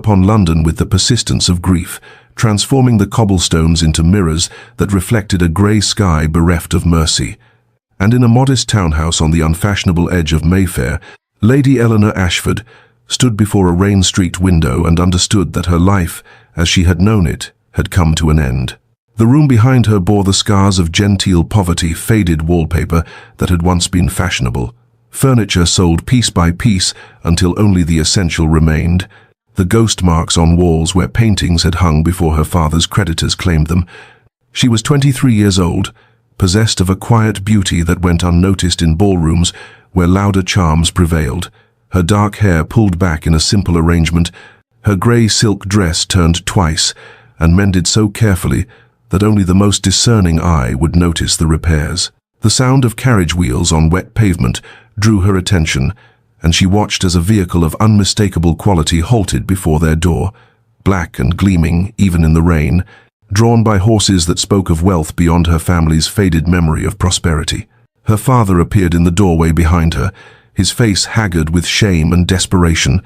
upon London with the persistence of grief, transforming the cobblestones into mirrors that reflected a grey sky bereft of mercy. And in a modest townhouse on the unfashionable edge of Mayfair, Lady Eleanor Ashford stood before a Rain Street window and understood that her life, as she had known it, had come to an end. The room behind her bore the scars of genteel poverty, faded wallpaper that had once been fashionable. Furniture sold piece by piece until only the essential remained. The ghost marks on walls where paintings had hung before her father's creditors claimed them. She was 23 years old, possessed of a quiet beauty that went unnoticed in ballrooms where louder charms prevailed. Her dark hair pulled back in a simple arrangement, her grey silk dress turned twice and mended so carefully that only the most discerning eye would notice the repairs. The sound of carriage wheels on wet pavement drew her attention, and she watched as a vehicle of unmistakable quality halted before their door, black and gleaming even in the rain, drawn by horses that spoke of wealth beyond her family's faded memory of prosperity. Her father appeared in the doorway behind her, his face haggard with shame and desperation,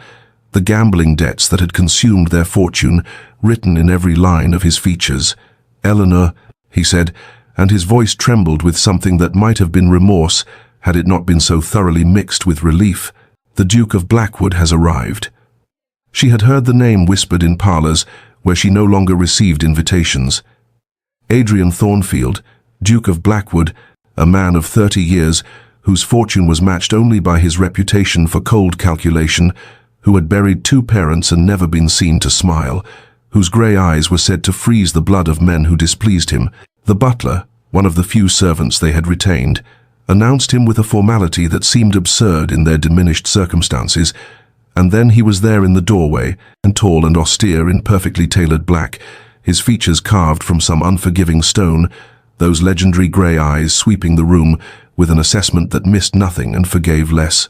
the gambling debts that had consumed their fortune written in every line of his features. "Eleanor," he said, and his voice trembled with something that might have been remorse had it not been so thoroughly mixed with relief. "The Duke of Blackwood has arrived." She had heard the name whispered in parlours where she no longer received invitations. Adrian Thornfield, Duke of Blackwood, a man of 30 years, whose fortune was matched only by his reputation for cold calculation, who had buried 2 parents and never been seen to smile, whose grey eyes were said to freeze the blood of men who displeased him. The butler, one of the few servants they had retained, announced him with a formality that seemed absurd in their diminished circumstances, and then he was there in the doorway, and tall and austere in perfectly tailored black, his features carved from some unforgiving stone, those legendary grey eyes sweeping the room with an assessment that missed nothing and forgave less.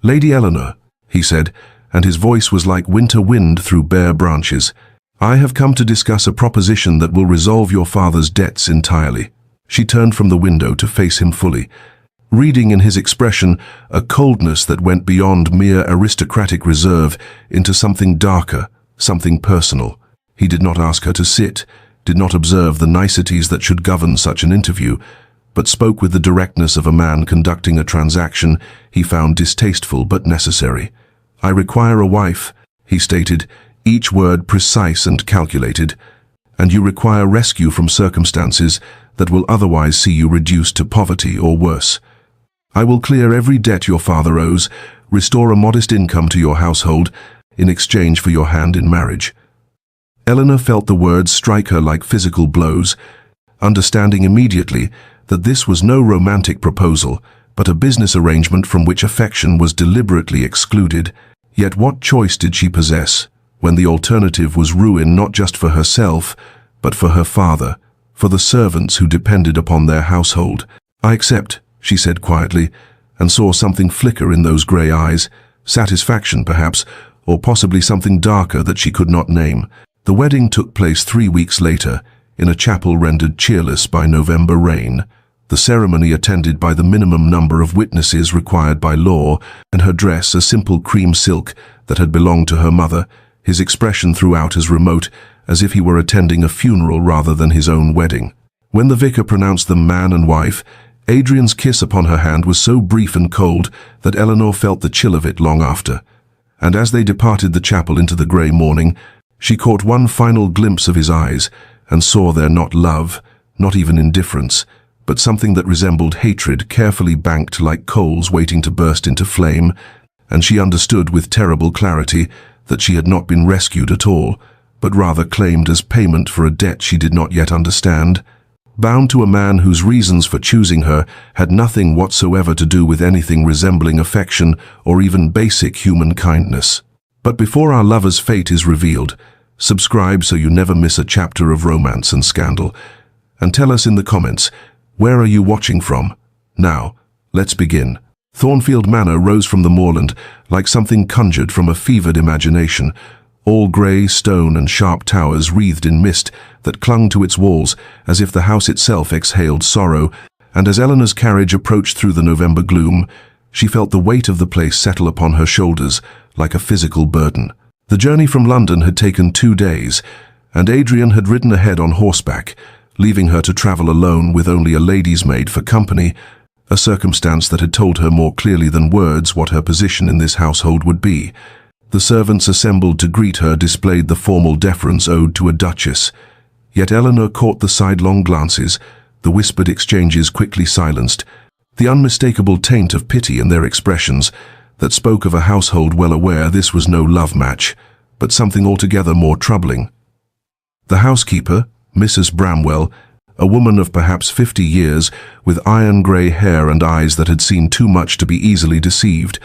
"Lady Eleanor," he said, and his voice was like winter wind through bare branches, "I have come to discuss a proposition that will resolve your father's debts entirely." She turned from the window to face him fully, reading in his expression a coldness that went beyond mere aristocratic reserve into something darker, something personal. He did not ask her to sit, did not observe the niceties that should govern such an interview, but spoke with the directness of a man conducting a transaction he found distasteful but necessary. "I require a wife," he stated, each word precise and calculated, "and you require rescue from circumstances that will otherwise see you reduced to poverty or worse. I will clear every debt your father owes, restore a modest income to your household, in exchange for your hand in marriage." Eleanor felt the words strike her like physical blows, understanding immediately that this was no romantic proposal, but a business arrangement from which affection was deliberately excluded. Yet what choice did she possess, when the alternative was ruin not just for herself, but for her father, for the servants who depended upon their household? "I accept," she said quietly, and saw something flicker in those grey eyes, satisfaction perhaps, or possibly something darker that she could not name. The wedding took place 3 weeks later, in a chapel rendered cheerless by November rain. The ceremony attended by the minimum number of witnesses required by law, and her dress a simple cream silk that had belonged to her mother, his expression throughout as remote as if he were attending a funeral rather than his own wedding. When the vicar pronounced them man and wife, Adrian's kiss upon her hand was so brief and cold that Eleanor felt the chill of it long after. And as they departed the chapel into the grey morning, she caught one final glimpse of his eyes and saw there not love, not even indifference, but something that resembled hatred carefully banked like coals waiting to burst into flame, and she understood with terrible clarity that she had not been rescued at all, but rather claimed as payment for a debt she did not yet understand, bound to a man whose reasons for choosing her had nothing whatsoever to do with anything resembling affection or even basic human kindness. But before our lover's fate is revealed, subscribe so you never miss a chapter of romance and scandal, and tell us in the comments, where are you watching from? Now, let's begin. Thornfield Manor rose from the moorland like something conjured from a fevered imagination, all grey stone and sharp towers wreathed in mist that clung to its walls as if the house itself exhaled sorrow, and as Eleanor's carriage approached through the November gloom, she felt the weight of the place settle upon her shoulders like a physical burden. The journey from London had taken 2 days, and Adrian had ridden ahead on horseback, leaving her to travel alone with only a lady's maid for company, a circumstance that had told her more clearly than words what her position in this household would be. The servants assembled to greet her displayed the formal deference owed to a duchess, yet Eleanor caught the sidelong glances, the whispered exchanges quickly silenced, the unmistakable taint of pity in their expressions that spoke of a household well aware this was no love match, but something altogether more troubling. The housekeeper, Mrs. Bramwell, a woman of perhaps 50 years, with iron-grey hair and eyes that had seen too much to be easily deceived,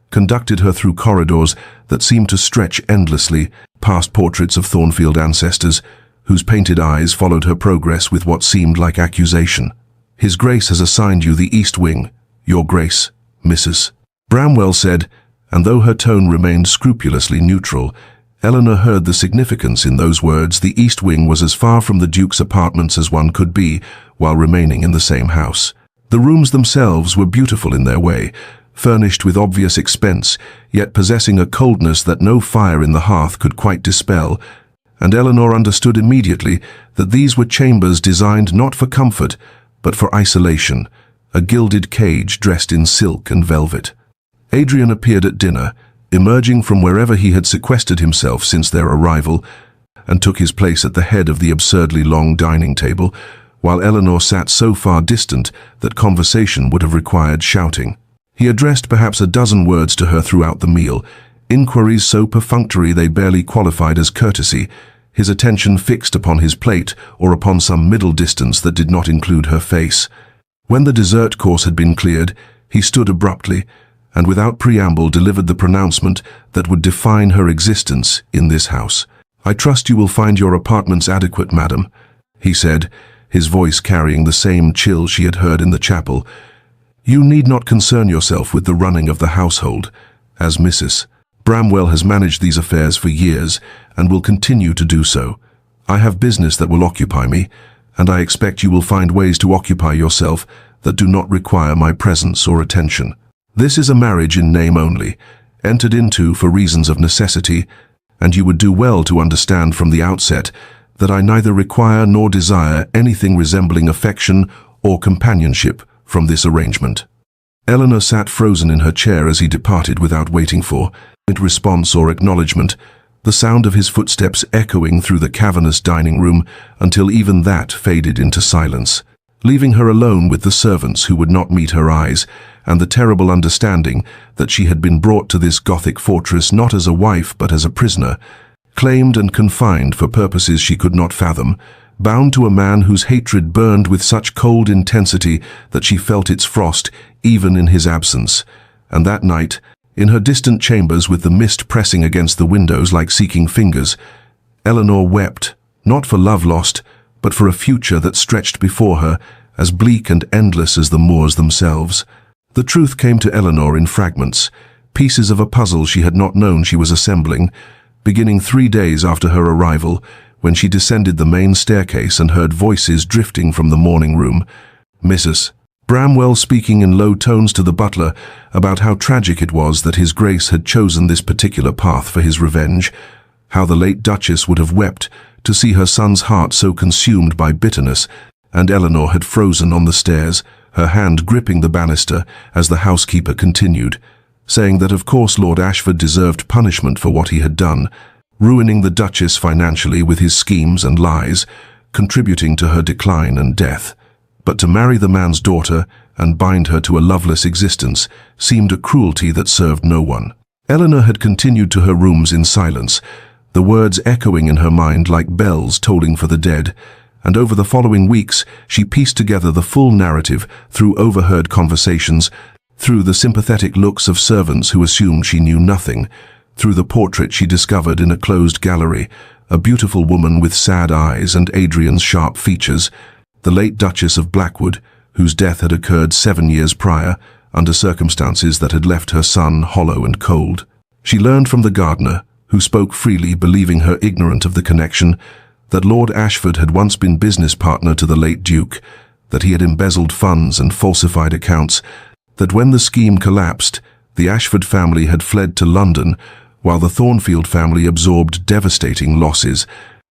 conducted her through corridors that seemed to stretch endlessly, past portraits of Thornfield ancestors, whose painted eyes followed her progress with what seemed like accusation. "His Grace has assigned you the East Wing, Your Grace, Mrs. Bramwell said, and though her tone remained scrupulously neutral, Eleanor heard the significance in those words. The East Wing was as far from the Duke's apartments as one could be, while remaining in the same house. The rooms themselves were beautiful in their way, furnished with obvious expense, yet possessing a coldness that no fire in the hearth could quite dispel, and Eleanor understood immediately that these were chambers designed not for comfort, but for isolation, a gilded cage dressed in silk and velvet. Adrian appeared at dinner, emerging from wherever he had sequestered himself since their arrival, and took his place at the head of the absurdly long dining table, while Eleanor sat so far distant that conversation would have required shouting. He addressed perhaps a dozen words to her throughout the meal, inquiries so perfunctory they barely qualified as courtesy, his attention fixed upon his plate or upon some middle distance that did not include her face. When the dessert course had been cleared, he stood abruptly, and without preamble delivered the pronouncement that would define her existence in this house. "I trust you will find your apartments adequate, madam," he said, his voice carrying the same chill she had heard in the chapel. "You need not concern yourself with the running of the household, as Mrs. Bramwell has managed these affairs for years and will continue to do so. I have business that will occupy me, and I expect you will find ways to occupy yourself that do not require my presence or attention. This is a marriage in name only, entered into for reasons of necessity, and you would do well to understand from the outset that I neither require nor desire anything resembling affection or companionship from this arrangement." Eleanor sat frozen in her chair as he departed without waiting for response or acknowledgement, the sound of his footsteps echoing through the cavernous dining room until even that faded into silence, leaving her alone with the servants who would not meet her eyes, and the terrible understanding that she had been brought to this Gothic fortress not as a wife but as a prisoner, claimed and confined for purposes she could not fathom, bound to a man whose hatred burned with such cold intensity that she felt its frost even in his absence. And that night, in her distant chambers with the mist pressing against the windows like seeking fingers, Eleanor wept, not for love lost, but for a future that stretched before her, as bleak and endless as the moors themselves. The truth came to Eleanor in fragments, pieces of a puzzle she had not known she was assembling, beginning 3 days after her arrival, when she descended the main staircase and heard voices drifting from the morning room. Mrs. Bramwell speaking in low tones to the butler about how tragic it was that His Grace had chosen this particular path for his revenge, how the late Duchess would have wept to see her son's heart so consumed by bitterness, and Eleanor had frozen on the stairs, her hand gripping the banister as the housekeeper continued, saying that of course Lord Ashford deserved punishment for what he had done, ruining the Duchess financially with his schemes and lies, contributing to her decline and death. But to marry the man's daughter and bind her to a loveless existence seemed a cruelty that served no one. Eleanor had continued to her rooms in silence, the words echoing in her mind like bells tolling for the dead, and over the following weeks she pieced together the full narrative through overheard conversations, through the sympathetic looks of servants who assumed she knew nothing, through the portrait she discovered in a closed gallery, a beautiful woman with sad eyes and Adrian's sharp features, the late Duchess of Blackwood, whose death had occurred 7 years prior, under circumstances that had left her son hollow and cold. She learned from the gardener, who spoke freely, believing her ignorant of the connection, that Lord Ashford had once been business partner to the late Duke, that he had embezzled funds and falsified accounts, that when the scheme collapsed, the Ashford family had fled to London, while the Thornfield family absorbed devastating losses,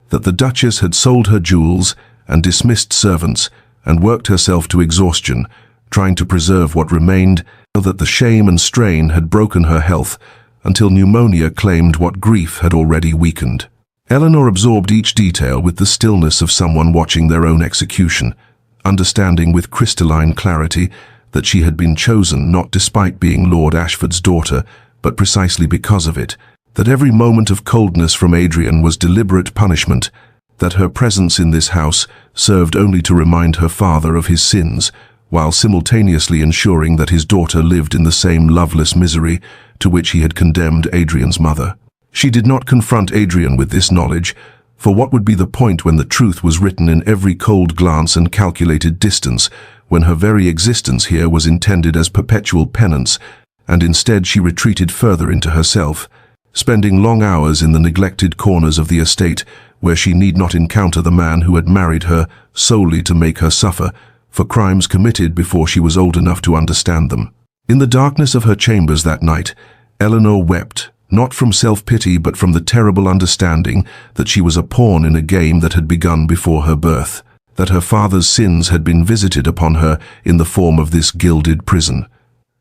that the Duchess had sold her jewels and dismissed servants and worked herself to exhaustion, trying to preserve what remained, that the shame and strain had broken her health until pneumonia claimed what grief had already weakened. Eleanor absorbed each detail with the stillness of someone watching their own execution, understanding with crystalline clarity that she had been chosen not despite being Lord Ashford's daughter, but precisely because of it, that every moment of coldness from Adrian was deliberate punishment, that her presence in this house served only to remind her father of his sins, while simultaneously ensuring that his daughter lived in the same loveless misery to which he had condemned Adrian's mother. She did not confront Adrian with this knowledge, for what would be the point when the truth was written in every cold glance and calculated distance, when her very existence here was intended as perpetual penance, and instead she retreated further into herself, spending long hours in the neglected corners of the estate where she need not encounter the man who had married her solely to make her suffer for crimes committed before she was old enough to understand them. In the darkness of her chambers that night, Eleanor wept, not from self-pity but from the terrible understanding that she was a pawn in a game that had begun before her birth, that her father's sins had been visited upon her in the form of this gilded prison,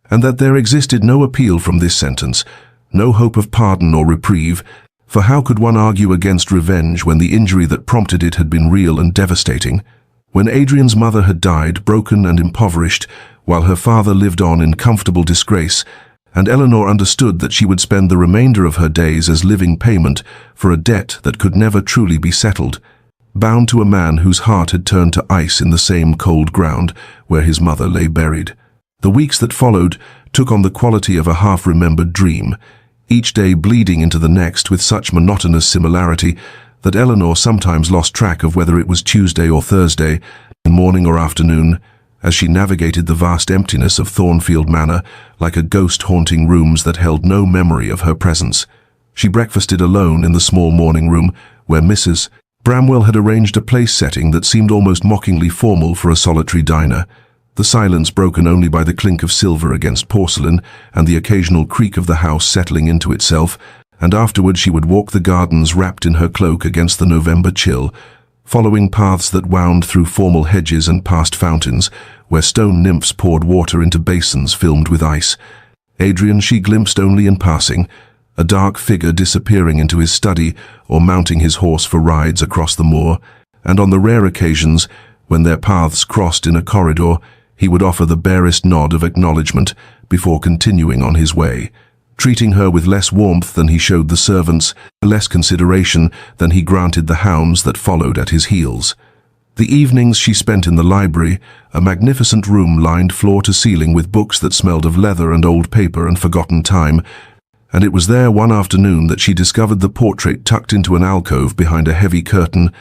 and that there existed no appeal from this sentence, no hope of pardon or reprieve, for how could one argue against revenge when the injury that prompted it had been real and devastating? When Adrian's mother had died, broken and impoverished, while her father lived on in comfortable disgrace, and Eleanor understood that she would spend the remainder of her days as living payment for a debt that could never truly be settled, bound to a man whose heart had turned to ice in the same cold ground where his mother lay buried. The weeks that followed took on the quality of a half-remembered dream, each day bleeding into the next with such monotonous similarity that Eleanor sometimes lost track of whether it was Tuesday or Thursday, morning or afternoon, as she navigated the vast emptiness of Thornfield Manor like a ghost haunting rooms that held no memory of her presence. She breakfasted alone in the small morning room where Mrs. Bramwell had arranged a place setting that seemed almost mockingly formal for a solitary diner, the silence broken only by the clink of silver against porcelain and the occasional creak of the house settling into itself, and afterward she would walk the gardens wrapped in her cloak against the November chill, following paths that wound through formal hedges and past fountains, where stone nymphs poured water into basins filmed with ice. Adrian she glimpsed only in passing, a dark figure disappearing into his study or mounting his horse for rides across the moor, and on the rare occasions, when their paths crossed in a corridor, he would offer the barest nod of acknowledgement before continuing on his way, treating her with less warmth than he showed the servants, less consideration than he granted the hounds that followed at his heels. The evenings she spent in the library, a magnificent room lined floor to ceiling with books that smelled of leather and old paper and forgotten time, and it was there one afternoon that she discovered the portrait tucked into an alcove behind a heavy curtain,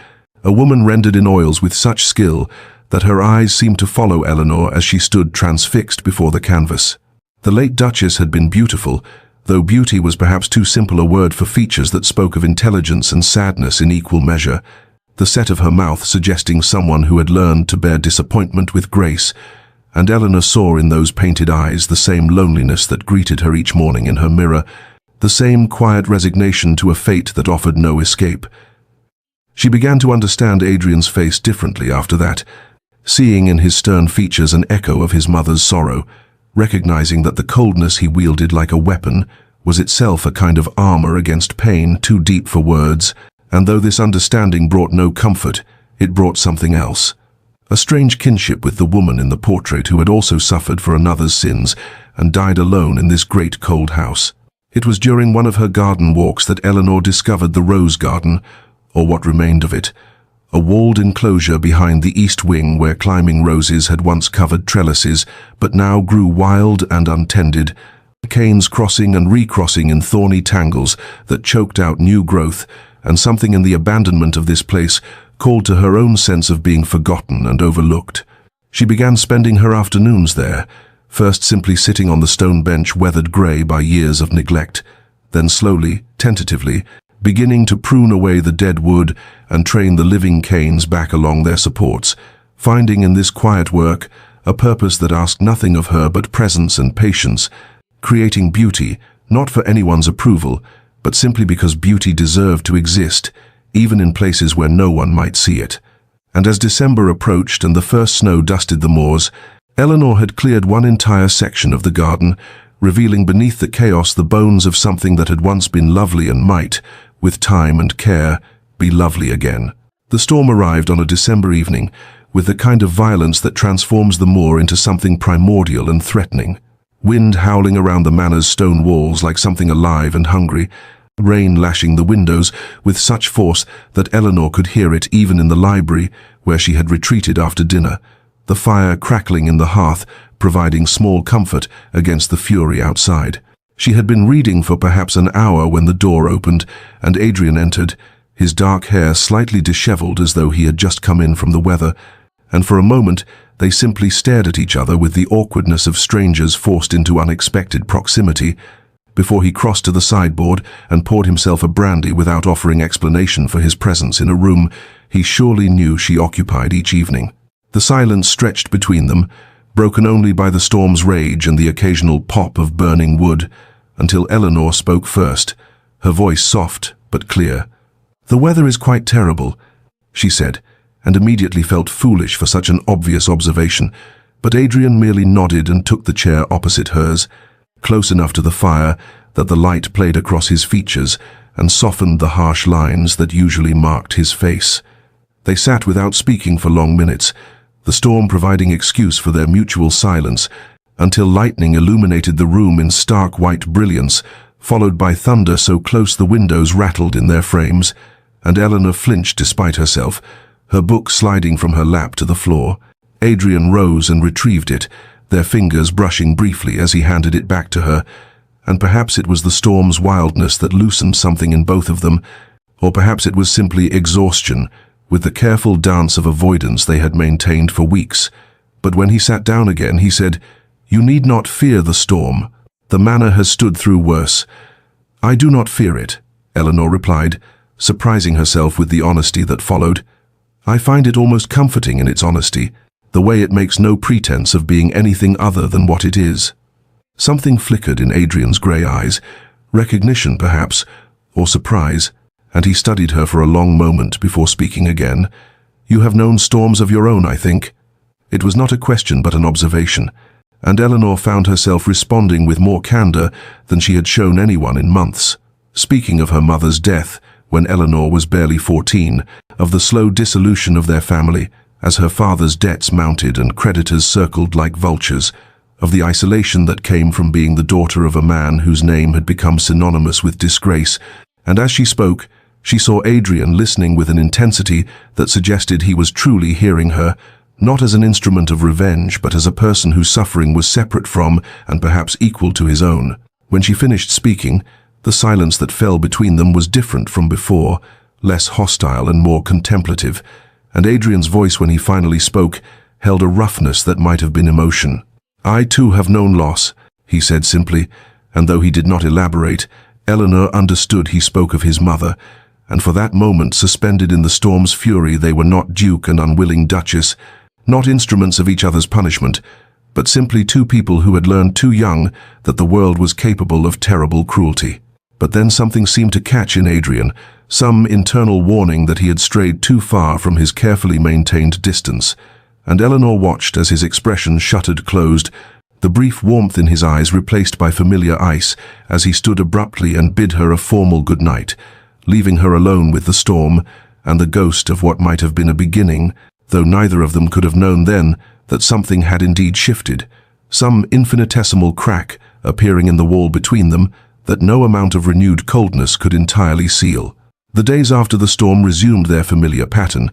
a woman rendered in oils with such skill that her eyes seemed to follow Eleanor as she stood transfixed before the canvas. The late Duchess had been beautiful, though beauty was perhaps too simple a word for features that spoke of intelligence and sadness in equal measure, the set of her mouth suggesting someone who had learned to bear disappointment with grace, and Eleanor saw in those painted eyes the same loneliness that greeted her each morning in her mirror, the same quiet resignation to a fate that offered no escape. She began to understand Adrian's face differently after that, seeing in his stern features an echo of his mother's sorrow, recognizing that the coldness he wielded like a weapon was itself a kind of armor against pain too deep for words, and though this understanding brought no comfort, it brought something else. A strange kinship with the woman in the portrait who had also suffered for another's sins and died alone in this great cold house. It was during one of her garden walks that Eleanor discovered the rose garden, or what remained of it, a walled enclosure behind the east wing where climbing roses had once covered trellises, but now grew wild and untended, canes crossing and recrossing in thorny tangles that choked out new growth, and something in the abandonment of this place called to her own sense of being forgotten and overlooked. She began spending her afternoons there, first simply sitting on the stone bench weathered grey by years of neglect, then slowly, tentatively, beginning to prune away the dead wood and train the living canes back along their supports, finding in this quiet work a purpose that asked nothing of her but presence and patience, creating beauty, not for anyone's approval, but simply because beauty deserved to exist, even in places where no one might see it. And as December approached and the first snow dusted the moors, Eleanor had cleared one entire section of the garden, revealing beneath the chaos the bones of something that had once been lovely and might, with time and care, be lovely again. The storm arrived on a December evening, with the kind of violence that transforms the moor into something primordial and threatening. Wind howling around the manor's stone walls like something alive and hungry, rain lashing the windows with such force that Eleanor could hear it even in the library, where she had retreated after dinner, the fire crackling in the hearth providing small comfort against the fury outside. She had been reading for perhaps an hour when the door opened and Adrian entered, his dark hair slightly disheveled as though he had just come in from the weather, and for a moment they simply stared at each other with the awkwardness of strangers forced into unexpected proximity, before he crossed to the sideboard and poured himself a brandy without offering explanation for his presence in a room he surely knew she occupied each evening. The silence stretched between them, broken only by the storm's rage and the occasional pop of burning wood, until Eleanor spoke first, her voice soft but clear. "The weather is quite terrible," she said, and immediately felt foolish for such an obvious observation, but Adrian merely nodded and took the chair opposite hers, close enough to the fire that the light played across his features and softened the harsh lines that usually marked his face. They sat without speaking for long minutes, the storm providing excuse for their mutual silence, until lightning illuminated the room in stark white brilliance, followed by thunder so close the windows rattled in their frames, and Eleanor flinched despite herself, her book sliding from her lap to the floor. Adrian rose and retrieved it, their fingers brushing briefly as he handed it back to her, and perhaps it was the storm's wildness that loosened something in both of them, or perhaps it was simply exhaustion, with the careful dance of avoidance they had maintained for weeks. But when he sat down again, he said, "You need not fear the storm. The manor has stood through worse." "I do not fear it," Eleanor replied, surprising herself with the honesty that followed. "I find it almost comforting in its honesty, the way it makes no pretense of being anything other than what it is." Something flickered in Adrian's grey eyes, recognition perhaps, or surprise, and he studied her for a long moment before speaking again. "You have known storms of your own, I think." It was not a question but an observation, and Eleanor found herself responding with more candour than she had shown anyone in months. Speaking of her mother's death, when Eleanor was barely 14, of the slow dissolution of their family, as her father's debts mounted and creditors circled like vultures, of the isolation that came from being the daughter of a man whose name had become synonymous with disgrace, and as she spoke, she saw Adrian listening with an intensity that suggested he was truly hearing her, not as an instrument of revenge, but as a person whose suffering was separate from, and perhaps equal to his own. When she finished speaking, the silence that fell between them was different from before, less hostile and more contemplative, and Adrian's voice when he finally spoke held a roughness that might have been emotion. "I too have known loss," he said simply, and though he did not elaborate, Eleanor understood he spoke of his mother, and for that moment, suspended in the storm's fury, they were not duke and unwilling duchess, not instruments of each other's punishment, but simply two people who had learned too young that the world was capable of terrible cruelty. But then something seemed to catch in Adrian, some internal warning that he had strayed too far from his carefully maintained distance, and Eleanor watched as his expression shuttered closed, the brief warmth in his eyes replaced by familiar ice as he stood abruptly and bid her a formal good night, leaving her alone with the storm and the ghost of what might have been a beginning, though neither of them could have known then that something had indeed shifted, some infinitesimal crack appearing in the wall between them that no amount of renewed coldness could entirely seal. The days after the storm resumed their familiar pattern,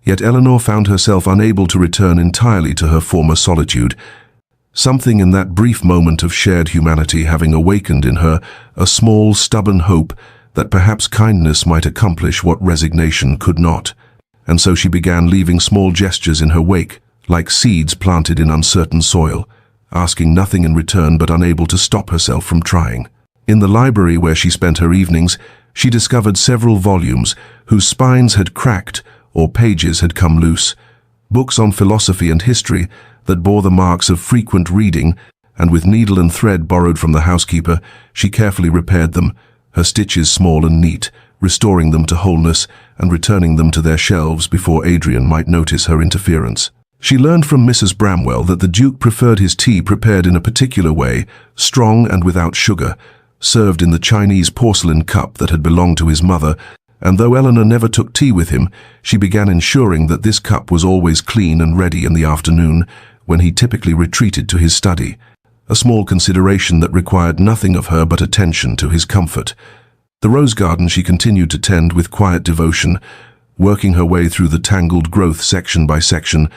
yet Eleanor found herself unable to return entirely to her former solitude, something in that brief moment of shared humanity having awakened in her a small, stubborn hope that perhaps kindness might accomplish what resignation could not, and so she began leaving small gestures in her wake, like seeds planted in uncertain soil, asking nothing in return but unable to stop herself from trying. In the library where she spent her evenings, she discovered several volumes whose spines had cracked or pages had come loose, books on philosophy and history that bore the marks of frequent reading, and with needle and thread borrowed from the housekeeper, she carefully repaired them, her stitches small and neat, restoring them to wholeness and returning them to their shelves before Adrian might notice her interference. She learned from Mrs. Bramwell that the Duke preferred his tea prepared in a particular way, strong and without sugar, served in the Chinese porcelain cup that had belonged to his mother, and though Eleanor never took tea with him, she began ensuring that this cup was always clean and ready in the afternoon, when he typically retreated to his study, a small consideration that required nothing of her but attention to his comfort. The rose garden she continued to tend with quiet devotion, working her way through the tangled growth section by section,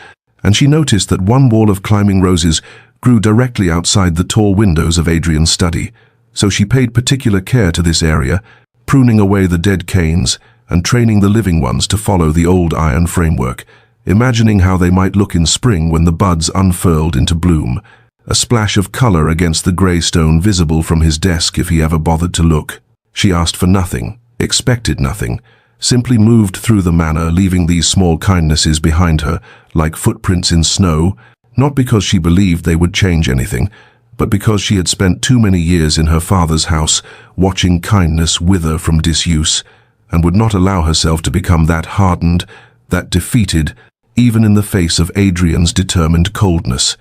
and she noticed that one wall of climbing roses grew directly outside the tall windows of Adrian's study, so she paid particular care to this area, pruning away the dead canes and training the living ones to follow the old iron framework, imagining how they might look in spring when the buds unfurled into bloom, a splash of color against the grey stone visible from his desk if he ever bothered to look. She asked for nothing, expected nothing, simply moved through the manor, leaving these small kindnesses behind her, like footprints in snow, not because she believed they would change anything, but because she had spent too many years in her father's house, watching kindness wither from disuse, and would not allow herself to become that hardened, that defeated, even in the face of Adrian's determined coldness.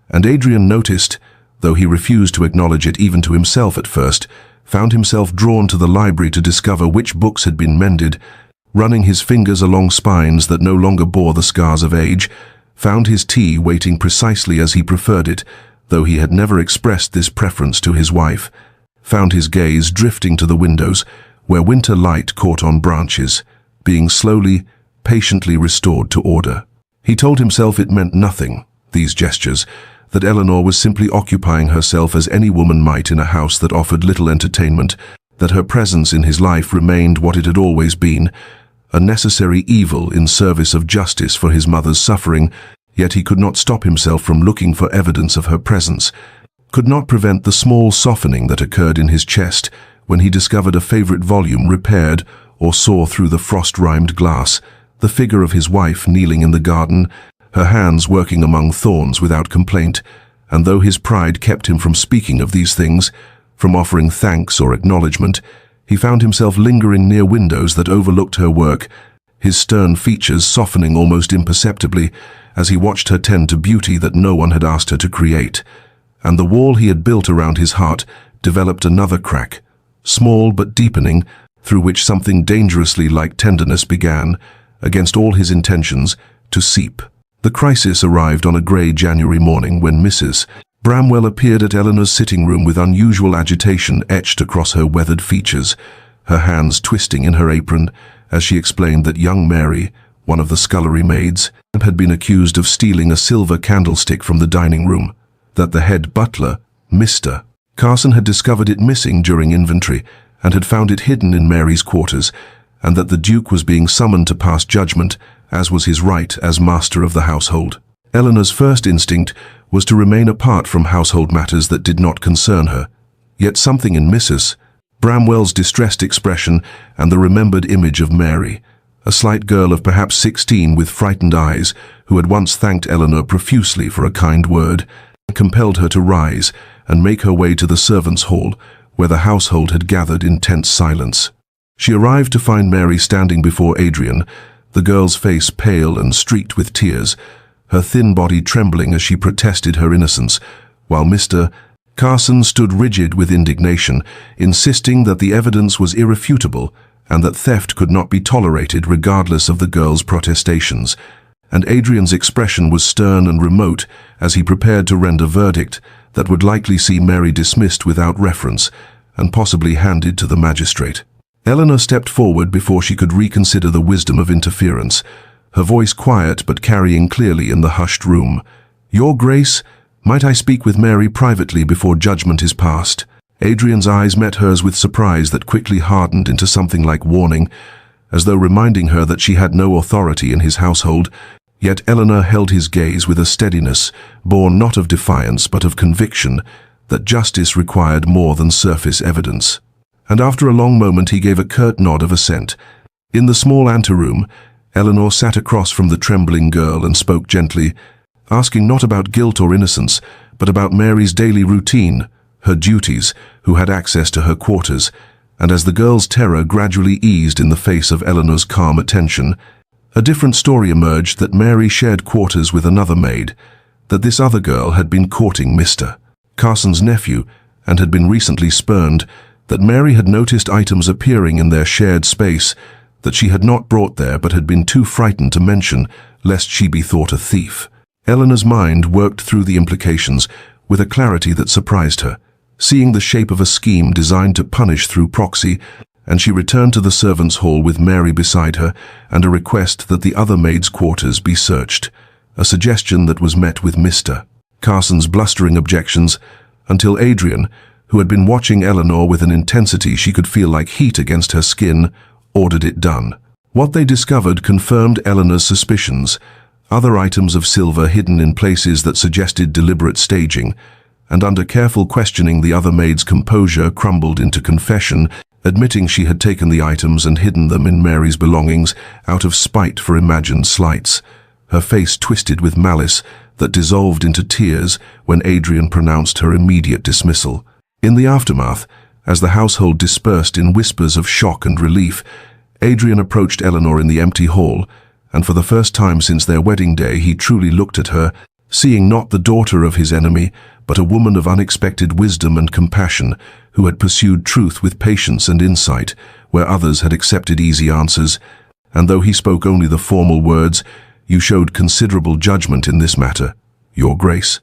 And Adrian noticed, though he refused to acknowledge it even to himself at first, found himself drawn to the library to discover which books had been mended, running his fingers along spines that no longer bore the scars of age, found his tea waiting precisely as he preferred it, though he had never expressed this preference to his wife, found his gaze drifting to the windows, where winter light caught on branches, being slowly, patiently restored to order. He told himself it meant nothing, these gestures, that Eleanor was simply occupying herself as any woman might in a house that offered little entertainment, that her presence in his life remained what it had always been, a necessary evil in service of justice for his mother's suffering, yet he could not stop himself from looking for evidence of her presence, could not prevent the small softening that occurred in his chest when he discovered a favorite volume repaired or saw through the frost-rimed glass the figure of his wife kneeling in the garden, her hands working among thorns without complaint, and though his pride kept him from speaking of these things, from offering thanks or acknowledgement, he found himself lingering near windows that overlooked her work, his stern features softening almost imperceptibly as he watched her tend to beauty that no one had asked her to create. And the wall he had built around his heart developed another crack, small but deepening, through which something dangerously like tenderness began, against all his intentions, to seep. The crisis arrived on a grey January morning when Mrs. Bramwell appeared at Eleanor's sitting room with unusual agitation etched across her weathered features, her hands twisting in her apron as she explained that young Mary, one of the scullery maids, had been accused of stealing a silver candlestick from the dining room, that the head butler, Mr. Carson, had discovered it missing during inventory and had found it hidden in Mary's quarters, and that the Duke was being summoned to pass judgment, as was his right as master of the household. Eleanor's first instinct was to remain apart from household matters that did not concern her, yet something in Mrs. Bramwell's distressed expression and the remembered image of Mary, a slight girl of perhaps 16 with frightened eyes, who had once thanked Eleanor profusely for a kind word, compelled her to rise and make her way to the servants' hall, where the household had gathered in tense silence. She arrived to find Mary standing before Adrian, the girl's face pale and streaked with tears, her thin body trembling as she protested her innocence, while Mr. Carson stood rigid with indignation, insisting that the evidence was irrefutable and that theft could not be tolerated regardless of the girl's protestations. And Adrian's expression was stern and remote as he prepared to render verdict that would likely see Mary dismissed without reference and possibly handed to the magistrate. Eleanor stepped forward before she could reconsider the wisdom of interference, her voice quiet but carrying clearly in the hushed room. "Your Grace, might I speak with Mary privately before judgment is passed?" Adrian's eyes met hers with surprise that quickly hardened into something like warning, as though reminding her that she had no authority in his household, yet Eleanor held his gaze with a steadiness, born not of defiance but of conviction, that justice required more than surface evidence. And after a long moment he gave a curt nod of assent. In the small anteroom, Eleanor sat across from the trembling girl and spoke gently, asking not about guilt or innocence, but about Mary's daily routine, her duties, who had access to her quarters, and as the girl's terror gradually eased in the face of Eleanor's calm attention, a different story emerged: that Mary shared quarters with another maid, that this other girl had been courting Mr. Carson's nephew and had been recently spurned, that Mary had noticed items appearing in their shared space that she had not brought there but had been too frightened to mention lest she be thought a thief. Eleanor's mind worked through the implications with a clarity that surprised her, seeing the shape of a scheme designed to punish through proxy, and she returned to the servants' hall with Mary beside her and a request that the other maid's quarters be searched, a suggestion that was met with Mr. Carson's blustering objections, until Adrian, who had been watching Eleanor with an intensity she could feel like heat against her skin, ordered it done. What they discovered confirmed Eleanor's suspicions: other items of silver hidden in places that suggested deliberate staging, and under careful questioning the other maid's composure crumbled into confession, admitting she had taken the items and hidden them in Mary's belongings out of spite for imagined slights, her face twisted with malice that dissolved into tears when Adrian pronounced her immediate dismissal. In the aftermath, as the household dispersed in whispers of shock and relief, Adrian approached Eleanor in the empty hall, and for the first time since their wedding day he truly looked at her, seeing not the daughter of his enemy, but a woman of unexpected wisdom and compassion, who had pursued truth with patience and insight, where others had accepted easy answers. And though he spoke only the formal words, "You showed considerable judgment in this matter, Your Grace."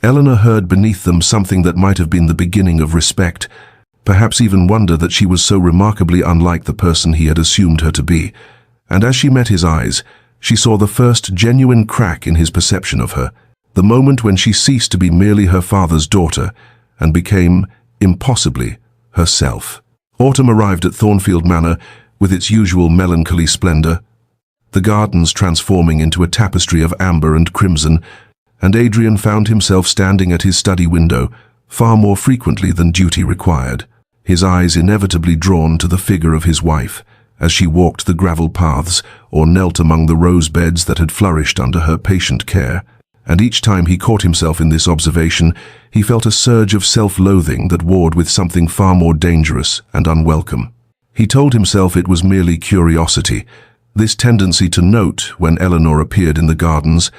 Eleanor heard beneath them something that might have been the beginning of respect, perhaps even wonder that she was so remarkably unlike the person he had assumed her to be. And as she met his eyes, she saw the first genuine crack in his perception of her, the moment when she ceased to be merely her father's daughter and became, impossibly, herself. Autumn arrived at Thornfield Manor with its usual melancholy splendor, the gardens transforming into a tapestry of amber and crimson, and Adrian found himself standing at his study window far more frequently than duty required, his eyes inevitably drawn to the figure of his wife as she walked the gravel paths or knelt among the rose beds that had flourished under her patient care. And each time he caught himself in this observation, he felt a surge of self-loathing that warred with something far more dangerous and unwelcome. He told himself it was merely curiosity, this tendency to note when Eleanor appeared in the gardens,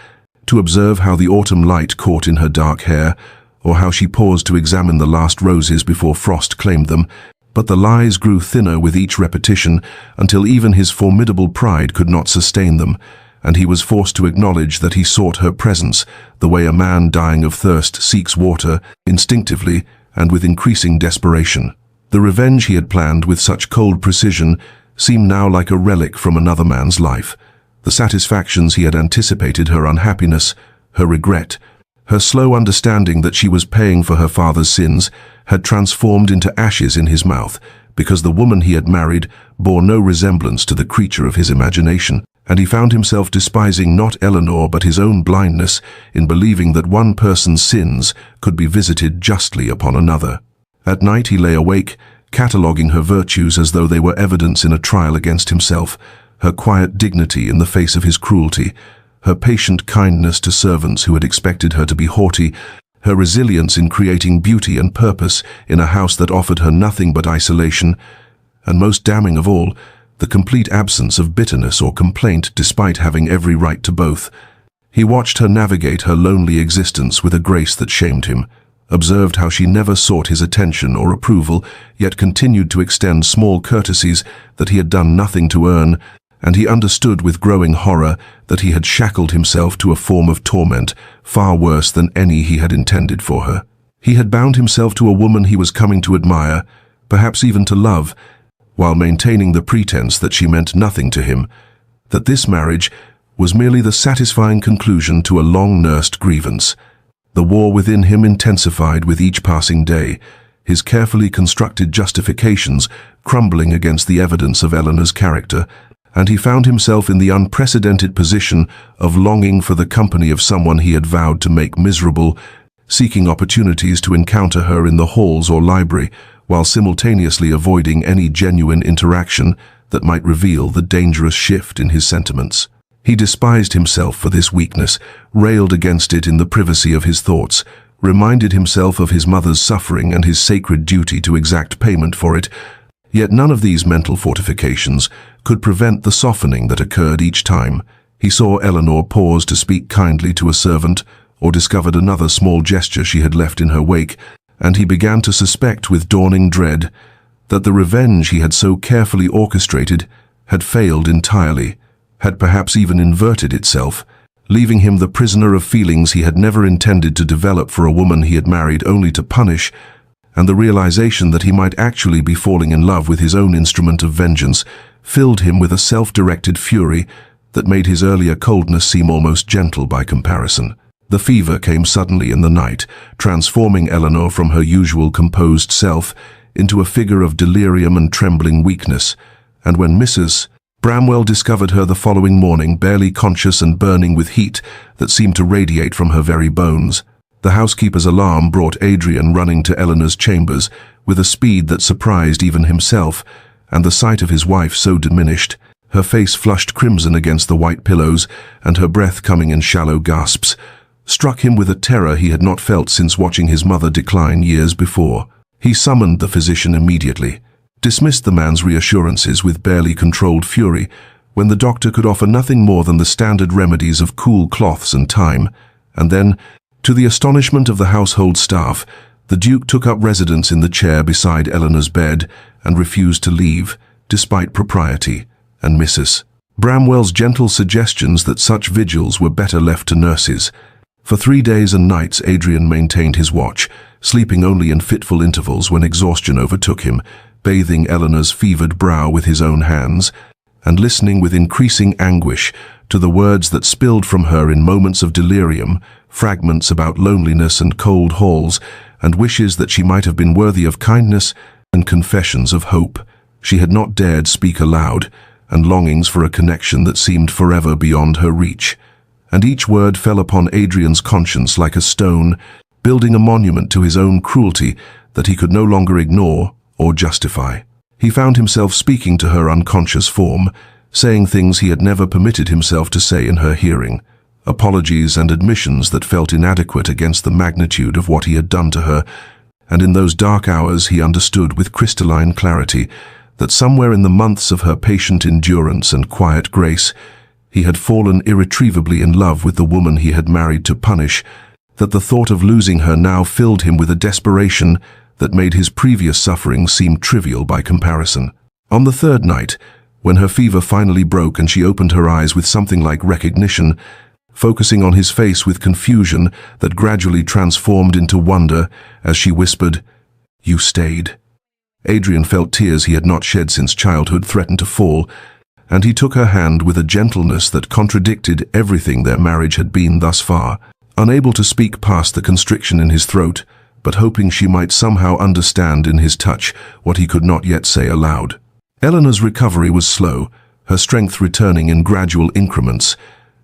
to observe how the autumn light caught in her dark hair, or how she paused to examine the last roses before frost claimed them. But the lies grew thinner with each repetition, until even his formidable pride could not sustain them, and he was forced to acknowledge that he sought her presence the way a man dying of thirst seeks water, instinctively and with increasing desperation. The revenge he had planned with such cold precision seemed now like a relic from another man's life. The satisfactions he had anticipated, her unhappiness, her regret, her slow understanding that she was paying for her father's sins, had transformed into ashes in his mouth, because the woman he had married bore no resemblance to the creature of his imagination, and he found himself despising not Eleanor but his own blindness in believing that one person's sins could be visited justly upon another. At night he lay awake, cataloguing her virtues as though they were evidence in a trial against himself, her quiet dignity in the face of his cruelty, her patient kindness to servants who had expected her to be haughty, her resilience in creating beauty and purpose in a house that offered her nothing but isolation, and most damning of all, the complete absence of bitterness or complaint despite having every right to both. He watched her navigate her lonely existence with a grace that shamed him, observed how she never sought his attention or approval, yet continued to extend small courtesies that he had done nothing to earn, and he understood with growing horror that he had shackled himself to a form of torment far worse than any he had intended for her. He had bound himself to a woman he was coming to admire, perhaps even to love, while maintaining the pretense that she meant nothing to him, that this marriage was merely the satisfying conclusion to a long-nursed grievance. The war within him intensified with each passing day, his carefully constructed justifications crumbling against the evidence of Eleanor's character, and he found himself in the unprecedented position of longing for the company of someone he had vowed to make miserable, seeking opportunities to encounter her in the halls or library, while simultaneously avoiding any genuine interaction that might reveal the dangerous shift in his sentiments. He despised himself for this weakness, railed against it in the privacy of his thoughts, reminded himself of his mother's suffering and his sacred duty to exact payment for it, Yet none of these mental fortifications could prevent the softening that occurred each time he saw Eleanor pause to speak kindly to a servant or discovered another small gesture she had left in her wake, and he began to suspect with dawning dread that the revenge he had so carefully orchestrated had failed entirely, had perhaps even inverted itself, leaving him the prisoner of feelings he had never intended to develop for a woman he had married only to punish, and the realization that he might actually be falling in love with his own instrument of vengeance filled him with a self-directed fury that made his earlier coldness seem almost gentle by comparison. The fever came suddenly in the night, transforming Eleanor from her usual composed self into a figure of delirium and trembling weakness, and when Mrs. Bramwell discovered her the following morning, barely conscious and burning with heat that seemed to radiate from her very bones, the housekeeper's alarm brought Adrian running to Eleanor's chambers with a speed that surprised even himself, and the sight of his wife so diminished, her face flushed crimson against the white pillows and her breath coming in shallow gasps, struck him with a terror he had not felt since watching his mother decline years before. He summoned the physician immediately, dismissed the man's reassurances with barely controlled fury, when the doctor could offer nothing more than the standard remedies of cool cloths and time, and then, to the astonishment of the household staff, the Duke took up residence in the chair beside Eleanor's bed and refused to leave, despite propriety and Mrs. Bramwell's gentle suggestions that such vigils were better left to nurses. For 3 days and nights Adrian maintained his watch, sleeping only in fitful intervals when exhaustion overtook him, bathing Eleanor's fevered brow with his own hands, and listening with increasing anguish to the words that spilled from her in moments of delirium, fragments about loneliness and cold halls, and wishes that she might have been worthy of kindness and confessions of hope she had not dared speak aloud, and longings for a connection that seemed forever beyond her reach. And each word fell upon Adrian's conscience like a stone, building a monument to his own cruelty that he could no longer ignore or justify. He found himself speaking to her unconscious form, saying things he had never permitted himself to say in her hearing, apologies and admissions that felt inadequate against the magnitude of what he had done to her, and in those dark hours he understood with crystalline clarity that somewhere in the months of her patient endurance and quiet grace, he had fallen irretrievably in love with the woman he had married to punish, that the thought of losing her now filled him with a desperation that made his previous suffering seem trivial by comparison. On the third night, when her fever finally broke and she opened her eyes with something like recognition, focusing on his face with confusion that gradually transformed into wonder as she whispered, "You stayed." Adrian felt tears he had not shed since childhood threatened to fall, and he took her hand with a gentleness that contradicted everything their marriage had been thus far, unable to speak past the constriction in his throat, but hoping she might somehow understand in his touch what he could not yet say aloud. Eleanor's recovery was slow, her strength returning in gradual increments,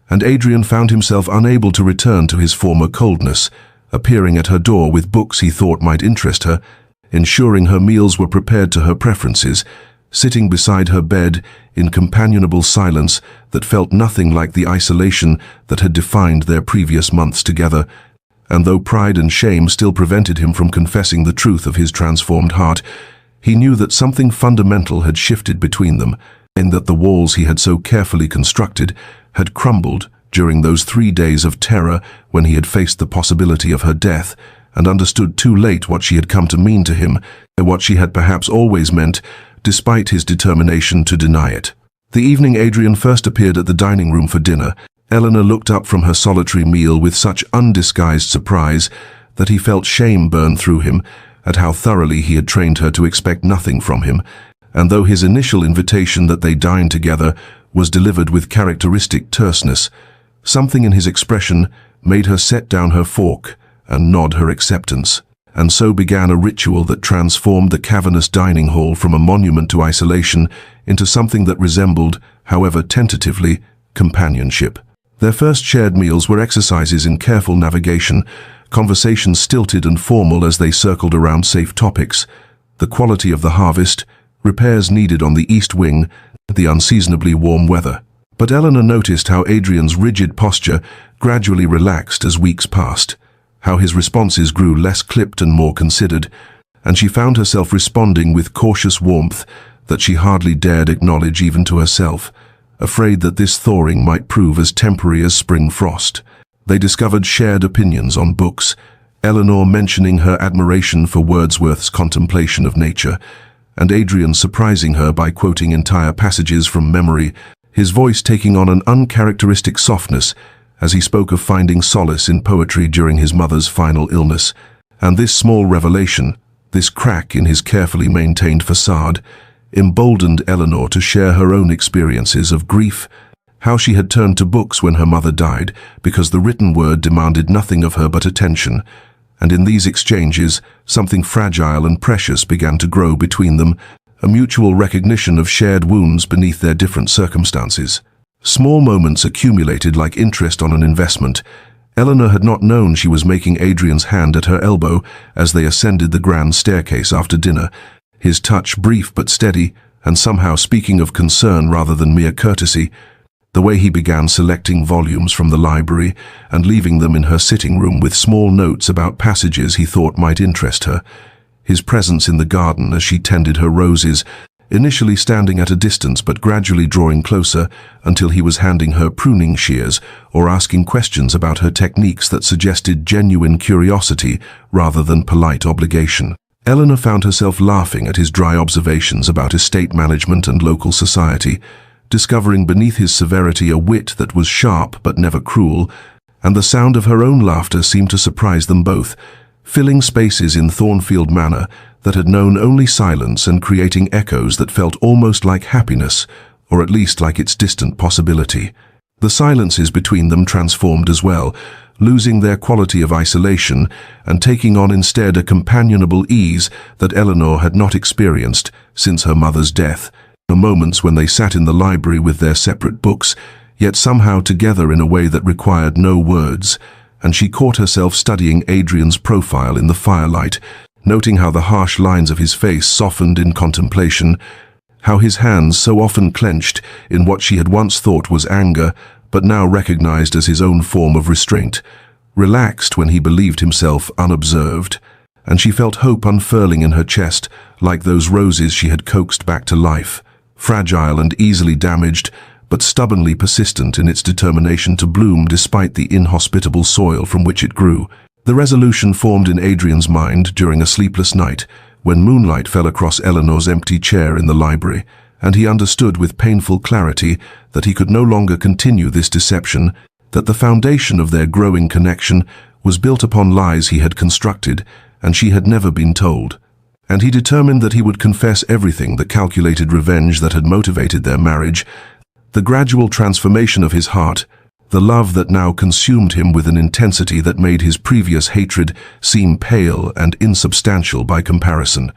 and Adrian found himself unable to return to his former coldness, appearing at her door with books he thought might interest her, ensuring her meals were prepared to her preferences, sitting beside her bed in companionable silence that felt nothing like the isolation that had defined their previous months together, and though pride and shame still prevented him from confessing the truth of his transformed heart, he knew that something fundamental had shifted between them, and that the walls he had so carefully constructed had crumbled during those 3 days of terror when he had faced the possibility of her death, and understood too late what she had come to mean to him, and what she had perhaps always meant, despite his determination to deny it. The evening Adrian first appeared at the dining room for dinner, Eleanor looked up from her solitary meal with such undisguised surprise that he felt shame burn through him at how thoroughly he had trained her to expect nothing from him, and though his initial invitation that they dine together was delivered with characteristic terseness, something in his expression made her set down her fork and nod her acceptance, and so began a ritual that transformed the cavernous dining hall from a monument to isolation into something that resembled, however tentatively, companionship. Their first shared meals were exercises in careful navigation, conversations stilted and formal as they circled around safe topics, the quality of the harvest, repairs needed on the east wing, the unseasonably warm weather. But Eleanor noticed how Adrian's rigid posture gradually relaxed as weeks passed, how his responses grew less clipped and more considered, and she found herself responding with cautious warmth that she hardly dared acknowledge even to herself, afraid that this thawing might prove as temporary as spring frost. They discovered shared opinions on books, Eleanor mentioning her admiration for Wordsworth's contemplation of nature, and Adrian surprising her by quoting entire passages from memory, his voice taking on an uncharacteristic softness as he spoke of finding solace in poetry during his mother's final illness. And this small revelation, this crack in his carefully maintained facade, emboldened Eleanor to share her own experiences of grief, how she had turned to books when her mother died because the written word demanded nothing of her but attention, and in these exchanges, something fragile and precious began to grow between them, a mutual recognition of shared wounds beneath their different circumstances. Small moments accumulated like interest on an investment. Eleanor had not known she was making Adrian's hand at her elbow as they ascended the grand staircase after dinner, his touch brief but steady, and somehow speaking of concern rather than mere courtesy. The way he began selecting volumes from the library and leaving them in her sitting room with small notes about passages he thought might interest her. His presence in the garden as she tended her roses, initially standing at a distance but gradually drawing closer until he was handing her pruning shears or asking questions about her techniques that suggested genuine curiosity rather than polite obligation. Eleanor found herself laughing at his dry observations about estate management and local society, discovering beneath his severity a wit that was sharp but never cruel, and the sound of her own laughter seemed to surprise them both, filling spaces in Thornfield Manor that had known only silence and creating echoes that felt almost like happiness, or at least like its distant possibility. The silences between them transformed as well, losing their quality of isolation and taking on instead a companionable ease that Eleanor had not experienced since her mother's death. The moments when they sat in the library with their separate books, yet somehow together in a way that required no words, and she caught herself studying Adrian's profile in the firelight, noting how the harsh lines of his face softened in contemplation, how his hands so often clenched in what she had once thought was anger, but now recognized as his own form of restraint, relaxed when he believed himself unobserved, and she felt hope unfurling in her chest like those roses she had coaxed back to life, fragile and easily damaged, but stubbornly persistent in its determination to bloom despite the inhospitable soil from which it grew. The resolution formed in Adrian's mind during a sleepless night, when moonlight fell across Eleanor's empty chair in the library, and he understood with painful clarity that he could no longer continue this deception, that the foundation of their growing connection was built upon lies he had constructed, and she had never been told. And he determined that he would confess everything, the calculated revenge that had motivated their marriage, the gradual transformation of his heart, the love that now consumed him with an intensity that made his previous hatred seem pale and insubstantial by comparison.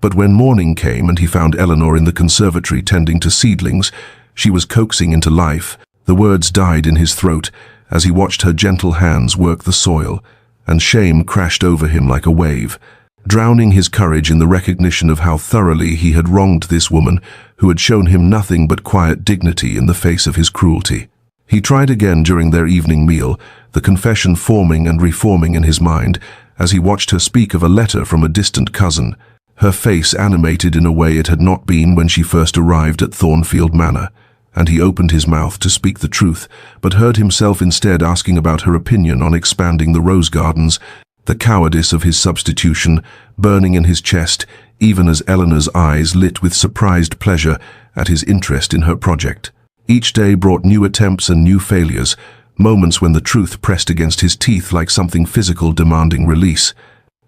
But when morning came and he found Eleanor in the conservatory tending to seedlings she was coaxing into life, the words died in his throat as he watched her gentle hands work the soil, and shame crashed over him like a wave, drowning his courage in the recognition of how thoroughly he had wronged this woman who had shown him nothing but quiet dignity in the face of his cruelty. He tried again during their evening meal, the confession forming and reforming in his mind as he watched her speak of a letter from a distant cousin, her face animated in a way it had not been when she first arrived at Thornfield Manor, and he opened his mouth to speak the truth, but heard himself instead asking about her opinion on expanding the rose gardens, the cowardice of his substitution burning in his chest, even as Eleanor's eyes lit with surprised pleasure at his interest in her project. Each day brought new attempts and new failures, moments when the truth pressed against his teeth like something physical demanding release.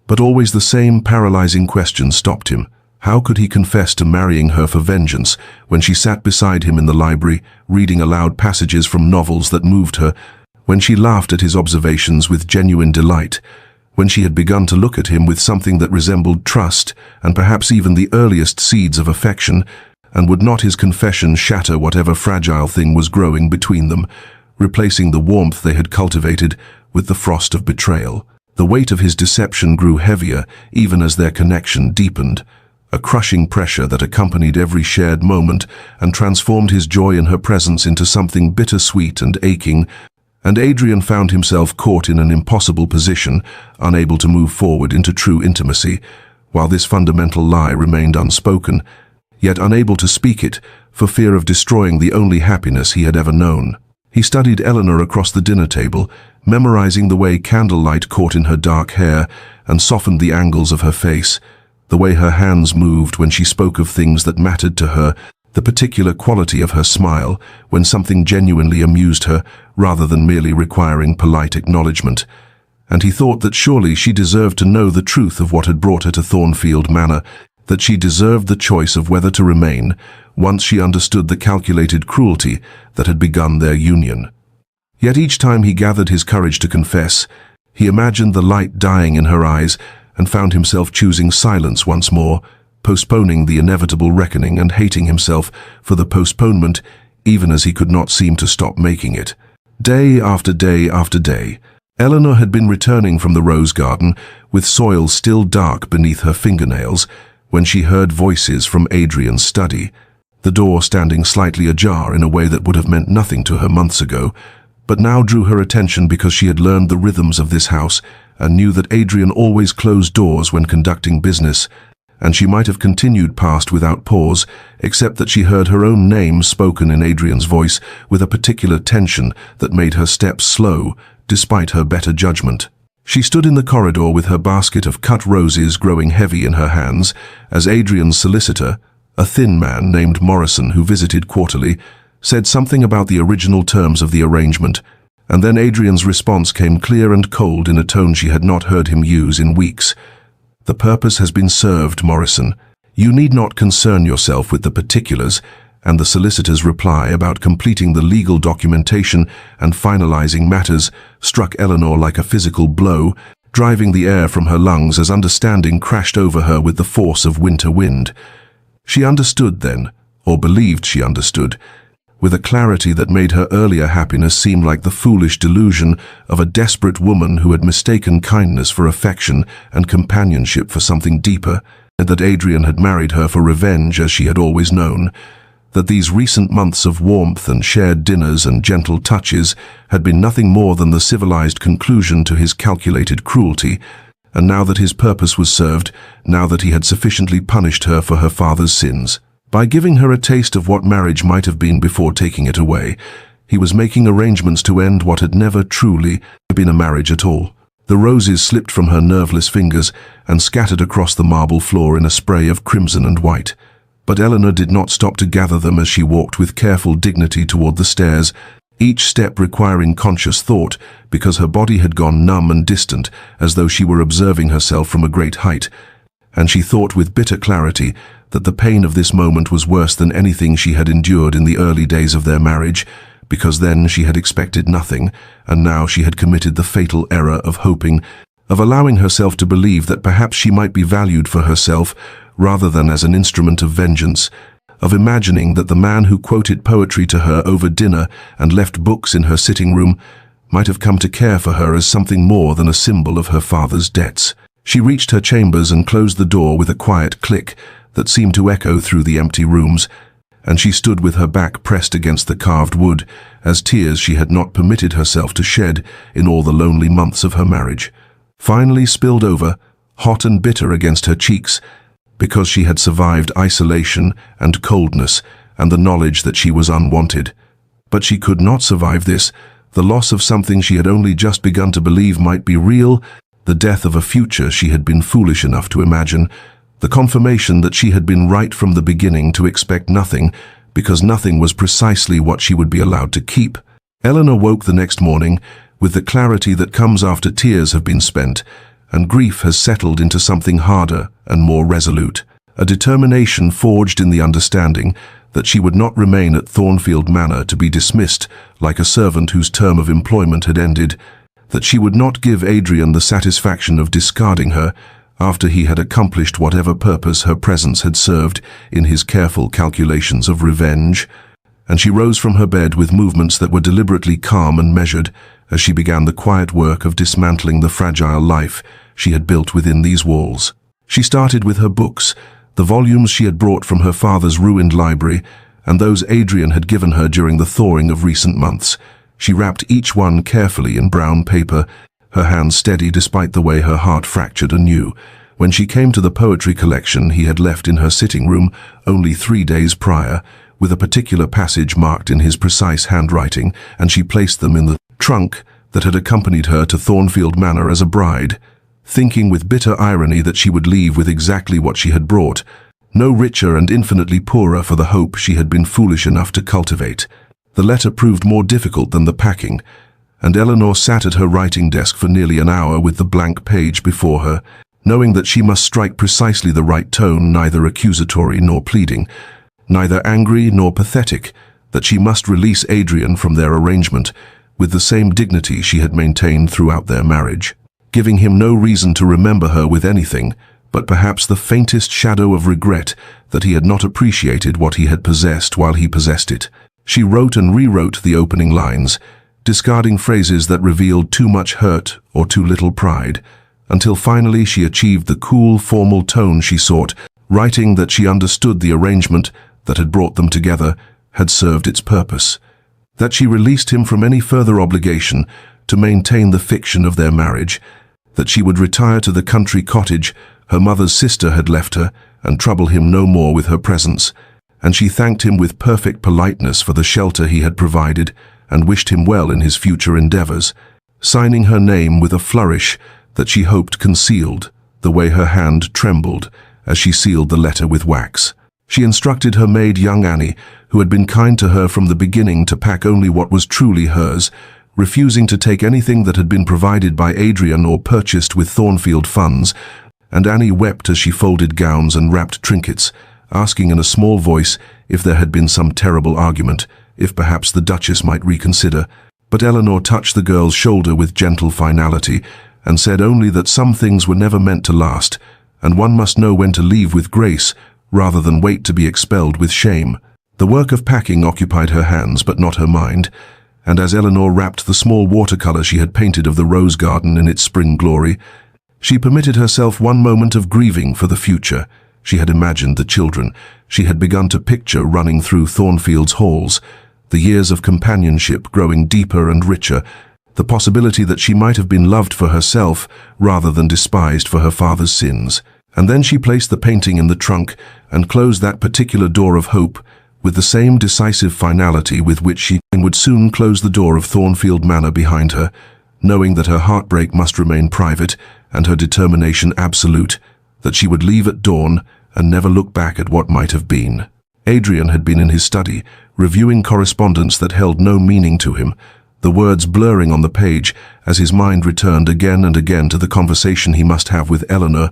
But always the same paralyzing question stopped him. How could he confess to marrying her for vengeance when she sat beside him in the library, reading aloud passages from novels that moved her, when she laughed at his observations with genuine delight, when she had begun to look at him with something that resembled trust and perhaps even the earliest seeds of affection, and would not his confession shatter whatever fragile thing was growing between them, replacing the warmth they had cultivated with the frost of betrayal? The weight of his deception grew heavier even as their connection deepened, a crushing pressure that accompanied every shared moment and transformed his joy in her presence into something bittersweet and aching, and Adrian found himself caught in an impossible position, unable to move forward into true intimacy, while this fundamental lie remained unspoken, yet unable to speak it for fear of destroying the only happiness he had ever known. He studied Eleanor across the dinner table, memorizing the way candlelight caught in her dark hair and softened the angles of her face, the way her hands moved when she spoke of things that mattered to her, the particular quality of her smile when something genuinely amused her rather than merely requiring polite acknowledgement. And he thought that surely she deserved to know the truth of what had brought her to Thornfield Manor, that she deserved the choice of whether to remain once she understood the calculated cruelty that had begun their union. Yet each time he gathered his courage to confess, he imagined the light dying in her eyes and found himself choosing silence once more, postponing the inevitable reckoning and hating himself for the postponement, even as he could not seem to stop making it. Day after day after day, Eleanor had been returning from the rose garden with soil still dark beneath her fingernails when she heard voices from Adrian's study, the door standing slightly ajar in a way that would have meant nothing to her months ago, but now drew her attention because she had learned the rhythms of this house and knew that Adrian always closed doors when conducting business, and she might have continued past without pause, except that she heard her own name spoken in Adrian's voice with a particular tension that made her steps slow, despite her better judgment. She stood in the corridor with her basket of cut roses growing heavy in her hands, as Adrian's solicitor, a thin man named Morrison who visited quarterly, said something about the original terms of the arrangement, and then Adrian's response came clear and cold in a tone she had not heard him use in weeks. "The purpose has been served, Morrison. You need not concern yourself with the particulars," and the solicitor's reply about completing the legal documentation and finalizing matters struck Eleanor like a physical blow, driving the air from her lungs as understanding crashed over her with the force of winter wind. She understood then, or believed she understood, with a clarity that made her earlier happiness seem like the foolish delusion of a desperate woman who had mistaken kindness for affection and companionship for something deeper, and that Adrian had married her for revenge as she had always known, that these recent months of warmth and shared dinners and gentle touches had been nothing more than the civilized conclusion to his calculated cruelty, and now that his purpose was served, now that he had sufficiently punished her for her father's sins, by giving her a taste of what marriage might have been before taking it away, he was making arrangements to end what had never truly been a marriage at all. The roses slipped from her nerveless fingers and scattered across the marble floor in a spray of crimson and white. But Eleanor did not stop to gather them as she walked with careful dignity toward the stairs, each step requiring conscious thought because her body had gone numb and distant as though she were observing herself from a great height, and she thought with bitter clarity that the pain of this moment was worse than anything she had endured in the early days of their marriage, because then she had expected nothing, and now she had committed the fatal error of hoping, of allowing herself to believe that perhaps she might be valued for herself rather than as an instrument of vengeance, of imagining that the man who quoted poetry to her over dinner and left books in her sitting room might have come to care for her as something more than a symbol of her father's debts. She reached her chambers and closed the door with a quiet click that seemed to echo through the empty rooms, and she stood with her back pressed against the carved wood, as tears she had not permitted herself to shed in all the lonely months of her marriage finally spilled over, hot and bitter against her cheeks, because she had survived isolation and coldness and the knowledge that she was unwanted. But she could not survive this, the loss of something she had only just begun to believe might be real, the death of a future she had been foolish enough to imagine, the confirmation that she had been right from the beginning to expect nothing, because nothing was precisely what she would be allowed to keep. Eleanor woke the next morning with the clarity that comes after tears have been spent, and grief has settled into something harder and more resolute, a determination forged in the understanding that she would not remain at Thornfield Manor to be dismissed like a servant whose term of employment had ended, that she would not give Adrian the satisfaction of discarding her after he had accomplished whatever purpose her presence had served in his careful calculations of revenge, and she rose from her bed with movements that were deliberately calm and measured as she began the quiet work of dismantling the fragile life she had built within these walls. She started with her books, the volumes she had brought from her father's ruined library, and those Adrian had given her during the thawing of recent months. She wrapped each one carefully in brown paper, her hands steady despite the way her heart fractured anew When she came to the poetry collection he had left in her sitting room only 3 days prior, with a particular passage marked in his precise handwriting, and she placed them in the trunk that had accompanied her to Thornfield Manor as a bride, thinking with bitter irony that she would leave with exactly what she had brought, no richer and infinitely poorer for the hope she had been foolish enough to cultivate. The letter proved more difficult than the packing, and Eleanor sat at her writing desk for nearly an hour with the blank page before her, knowing that she must strike precisely the right tone, neither accusatory nor pleading, neither angry nor pathetic, that she must release Adrian from their arrangement with the same dignity she had maintained throughout their marriage, giving him no reason to remember her with anything but perhaps the faintest shadow of regret that he had not appreciated what he had possessed while he possessed it. She wrote and rewrote the opening lines, discarding phrases that revealed too much hurt or too little pride, until finally she achieved the cool, formal tone she sought, writing that she understood the arrangement that had brought them together had served its purpose, that she released him from any further obligation to maintain the fiction of their marriage, that she would retire to the country cottage her mother's sister had left her and trouble him no more with her presence, and she thanked him with perfect politeness for the shelter he had provided and wished him well in his future endeavors, signing her name with a flourish that she hoped concealed the way her hand trembled as she sealed the letter with wax. She instructed her maid, young Annie, who had been kind to her from the beginning, to pack only what was truly hers, refusing to take anything that had been provided by Adrian or purchased with Thornfield funds, and Annie wept as she folded gowns and wrapped trinkets, asking in a small voice if there had been some terrible argument, if perhaps the Duchess might reconsider. But Eleanor touched the girl's shoulder with gentle finality, and said only that some things were never meant to last, and one must know when to leave with grace, rather than wait to be expelled with shame. The work of packing occupied her hands, but not her mind, and as Eleanor wrapped the small watercolor she had painted of the rose garden in its spring glory, she permitted herself one moment of grieving for the future. She had imagined the children she had begun to picture running through Thornfield's halls, the years of companionship growing deeper and richer, the possibility that she might have been loved for herself rather than despised for her father's sins. And then she placed the painting in the trunk and closed that particular door of hope with the same decisive finality with which she would soon close the door of Thornfield Manor behind her, knowing that her heartbreak must remain private and her determination absolute, that she would leave at dawn and never look back at what might have been. Adrian had been in his study, reviewing correspondence that held no meaning to him, the words blurring on the page as his mind returned again and again to the conversation he must have with Eleanor,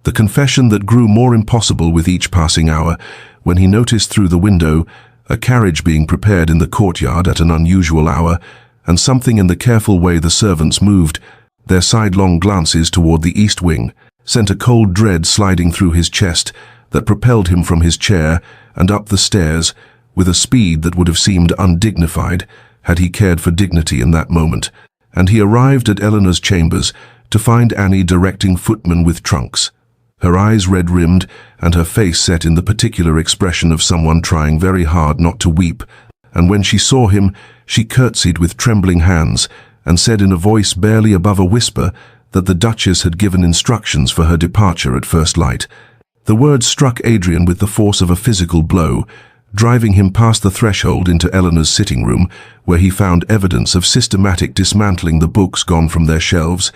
the confession that grew more impossible with each passing hour, when he noticed through the window a carriage being prepared in the courtyard at an unusual hour, and something in the careful way the servants moved their sidelong glances toward the east wing sent a cold dread sliding through his chest that propelled him from his chair and up the stairs with a speed that would have seemed undignified had he cared for dignity in that moment, and he arrived at Eleanor's chambers to find Annie directing footmen with trunks, her eyes red-rimmed and her face set in the particular expression of someone trying very hard not to weep, and when she saw him, she curtsied with trembling hands and said in a voice barely above a whisper that the Duchess had given instructions for her departure at first light. The words struck Adrian with the force of a physical blow, driving him past the threshold into Eleanor's sitting room, where he found evidence of systematic dismantling, the books gone from their shelves,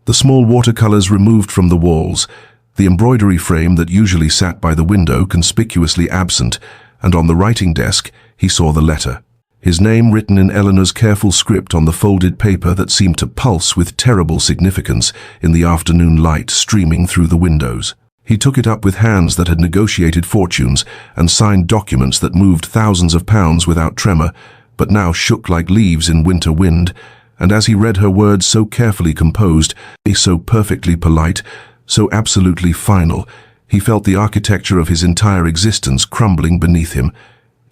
the small watercolors removed from the walls, the embroidery frame that usually sat by the window conspicuously absent, and on the writing desk he saw the letter, his name written in Eleanor's careful script on the folded paper that seemed to pulse with terrible significance in the afternoon light streaming through the windows. He took it up with hands that had negotiated fortunes and signed documents that moved thousands of pounds without tremor, but now shook like leaves in winter wind, and as he read her words so carefully composed, so perfectly polite, so absolutely final, he felt the architecture of his entire existence crumbling beneath him,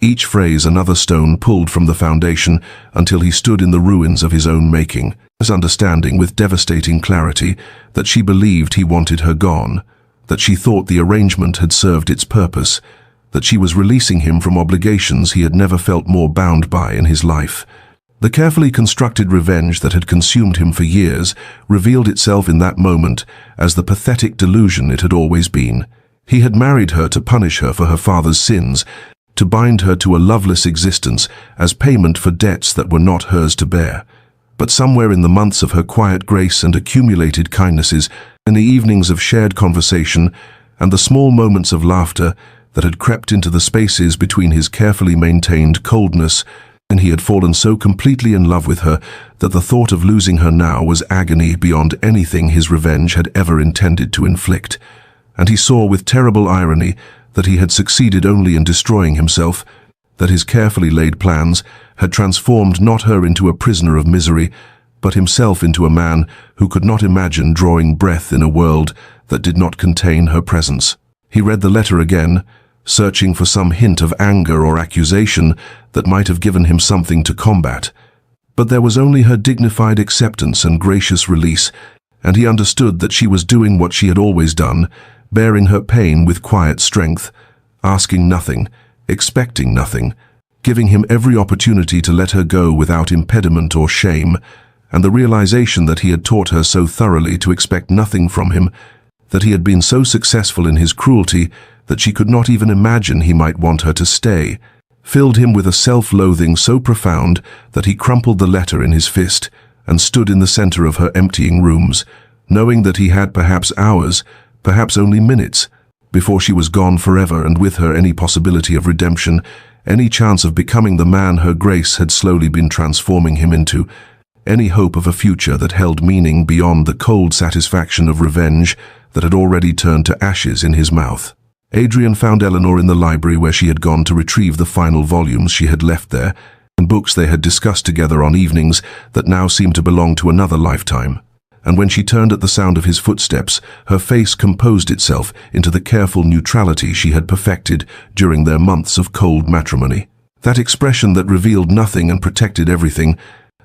each phrase another stone pulled from the foundation until he stood in the ruins of his own making, his understanding with devastating clarity that she believed he wanted her gone, that she thought the arrangement had served its purpose, that she was releasing him from obligations he had never felt more bound by in his life. The carefully constructed revenge that had consumed him for years revealed itself in that moment as the pathetic delusion it had always been. He had married her to punish her for her father's sins, to bind her to a loveless existence as payment for debts that were not hers to bear. But somewhere in the months of her quiet grace and accumulated kindnesses, in the evenings of shared conversation, and the small moments of laughter that had crept into the spaces between his carefully maintained coldness, and he had fallen so completely in love with her that the thought of losing her now was agony beyond anything his revenge had ever intended to inflict. And he saw with terrible irony that he had succeeded only in destroying himself, that his carefully laid plans had transformed not her into a prisoner of misery, but himself into a man who could not imagine drawing breath in a world that did not contain her presence. He read the letter again, searching for some hint of anger or accusation that might have given him something to combat. But there was only her dignified acceptance and gracious release, and he understood that she was doing what she had always done, bearing her pain with quiet strength, asking nothing, expecting nothing, giving him every opportunity to let her go without impediment or shame, and the realization that he had taught her so thoroughly to expect nothing from him, that he had been so successful in his cruelty that she could not even imagine he might want her to stay, filled him with a self-loathing so profound that he crumpled the letter in his fist and stood in the center of her emptying rooms, knowing that he had perhaps hours, perhaps only minutes, before she was gone forever, and with her any possibility of redemption, any chance of becoming the man her grace had slowly been transforming him into, any hope of a future that held meaning beyond the cold satisfaction of revenge that had already turned to ashes in his mouth. Adrian found Eleanor in the library where she had gone to retrieve the final volumes she had left there, and books they had discussed together on evenings that now seemed to belong to another lifetime. And when she turned at the sound of his footsteps, her face composed itself into the careful neutrality she had perfected during their months of cold matrimony. That expression that revealed nothing and protected everything,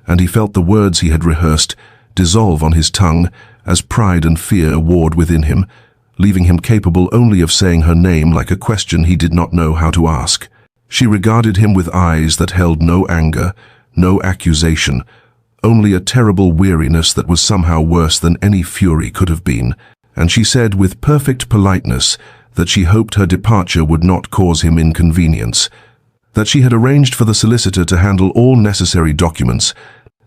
and he felt the words he had rehearsed dissolve on his tongue as pride and fear warred within him, leaving him capable only of saying her name like a question he did not know how to ask. She regarded him with eyes that held no anger, no accusation, only a terrible weariness that was somehow worse than any fury could have been, and she said with perfect politeness that she hoped her departure would not cause him inconvenience, that she had arranged for the solicitor to handle all necessary documents,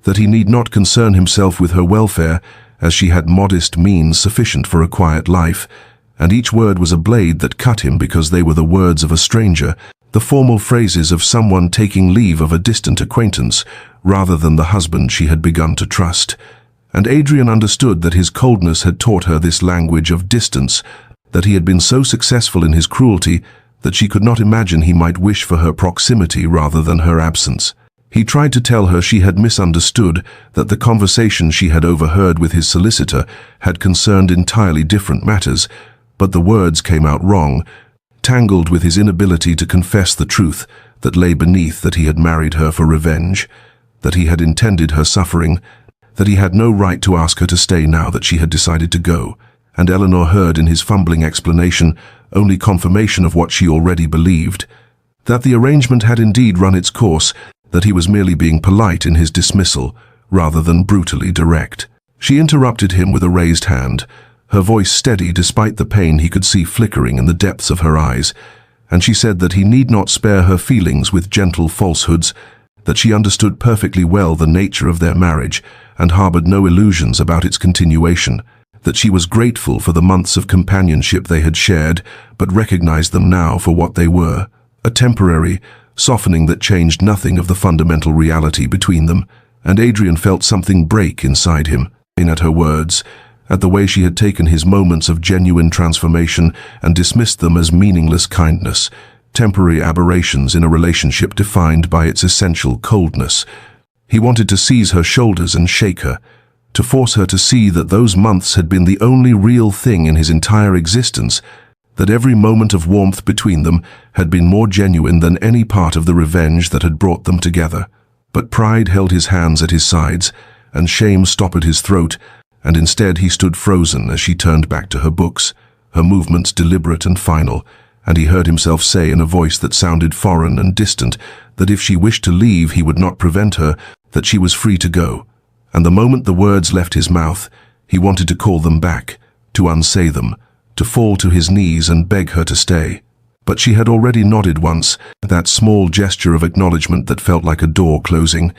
that he need not concern himself with her welfare, as she had modest means sufficient for a quiet life, and each word was a blade that cut him because they were the words of a stranger, the formal phrases of someone taking leave of a distant acquaintance, rather than the husband she had begun to trust. And Adrian understood that his coldness had taught her this language of distance, that he had been so successful in his cruelty that she could not imagine he might wish for her proximity rather than her absence. He tried to tell her she had misunderstood, that the conversation she had overheard with his solicitor had concerned entirely different matters, but the words came out wrong, tangled with his inability to confess the truth that lay beneath, that he had married her for revenge, that he had intended her suffering, that he had no right to ask her to stay now that she had decided to go. And Eleanor heard in his fumbling explanation only confirmation of what she already believed, that the arrangement had indeed run its course, that he was merely being polite in his dismissal, rather than brutally direct. She interrupted him with a raised hand, her voice steady despite the pain he could see flickering in the depths of her eyes, and she said that he need not spare her feelings with gentle falsehoods, that she understood perfectly well the nature of their marriage and harbored no illusions about its continuation, that she was grateful for the months of companionship they had shared, but recognized them now for what they were, a temporary softening that changed nothing of the fundamental reality between them. And Adrian felt something break inside him, at her words, at the way she had taken his moments of genuine transformation and dismissed them as meaningless kindness, temporary aberrations in a relationship defined by its essential coldness. He wanted to seize her shoulders and shake her, to force her to see that those months had been the only real thing in his entire existence, that every moment of warmth between them had been more genuine than any part of the revenge that had brought them together. But pride held his hands at his sides, and shame stopped his throat, and instead he stood frozen as she turned back to her books, her movements deliberate and final, and he heard himself say in a voice that sounded foreign and distant that if she wished to leave he would not prevent her, that she was free to go, and the moment the words left his mouth, he wanted to call them back, to unsay them, to fall to his knees and beg her to stay. But she had already nodded once, that small gesture of acknowledgement that felt like a door closing,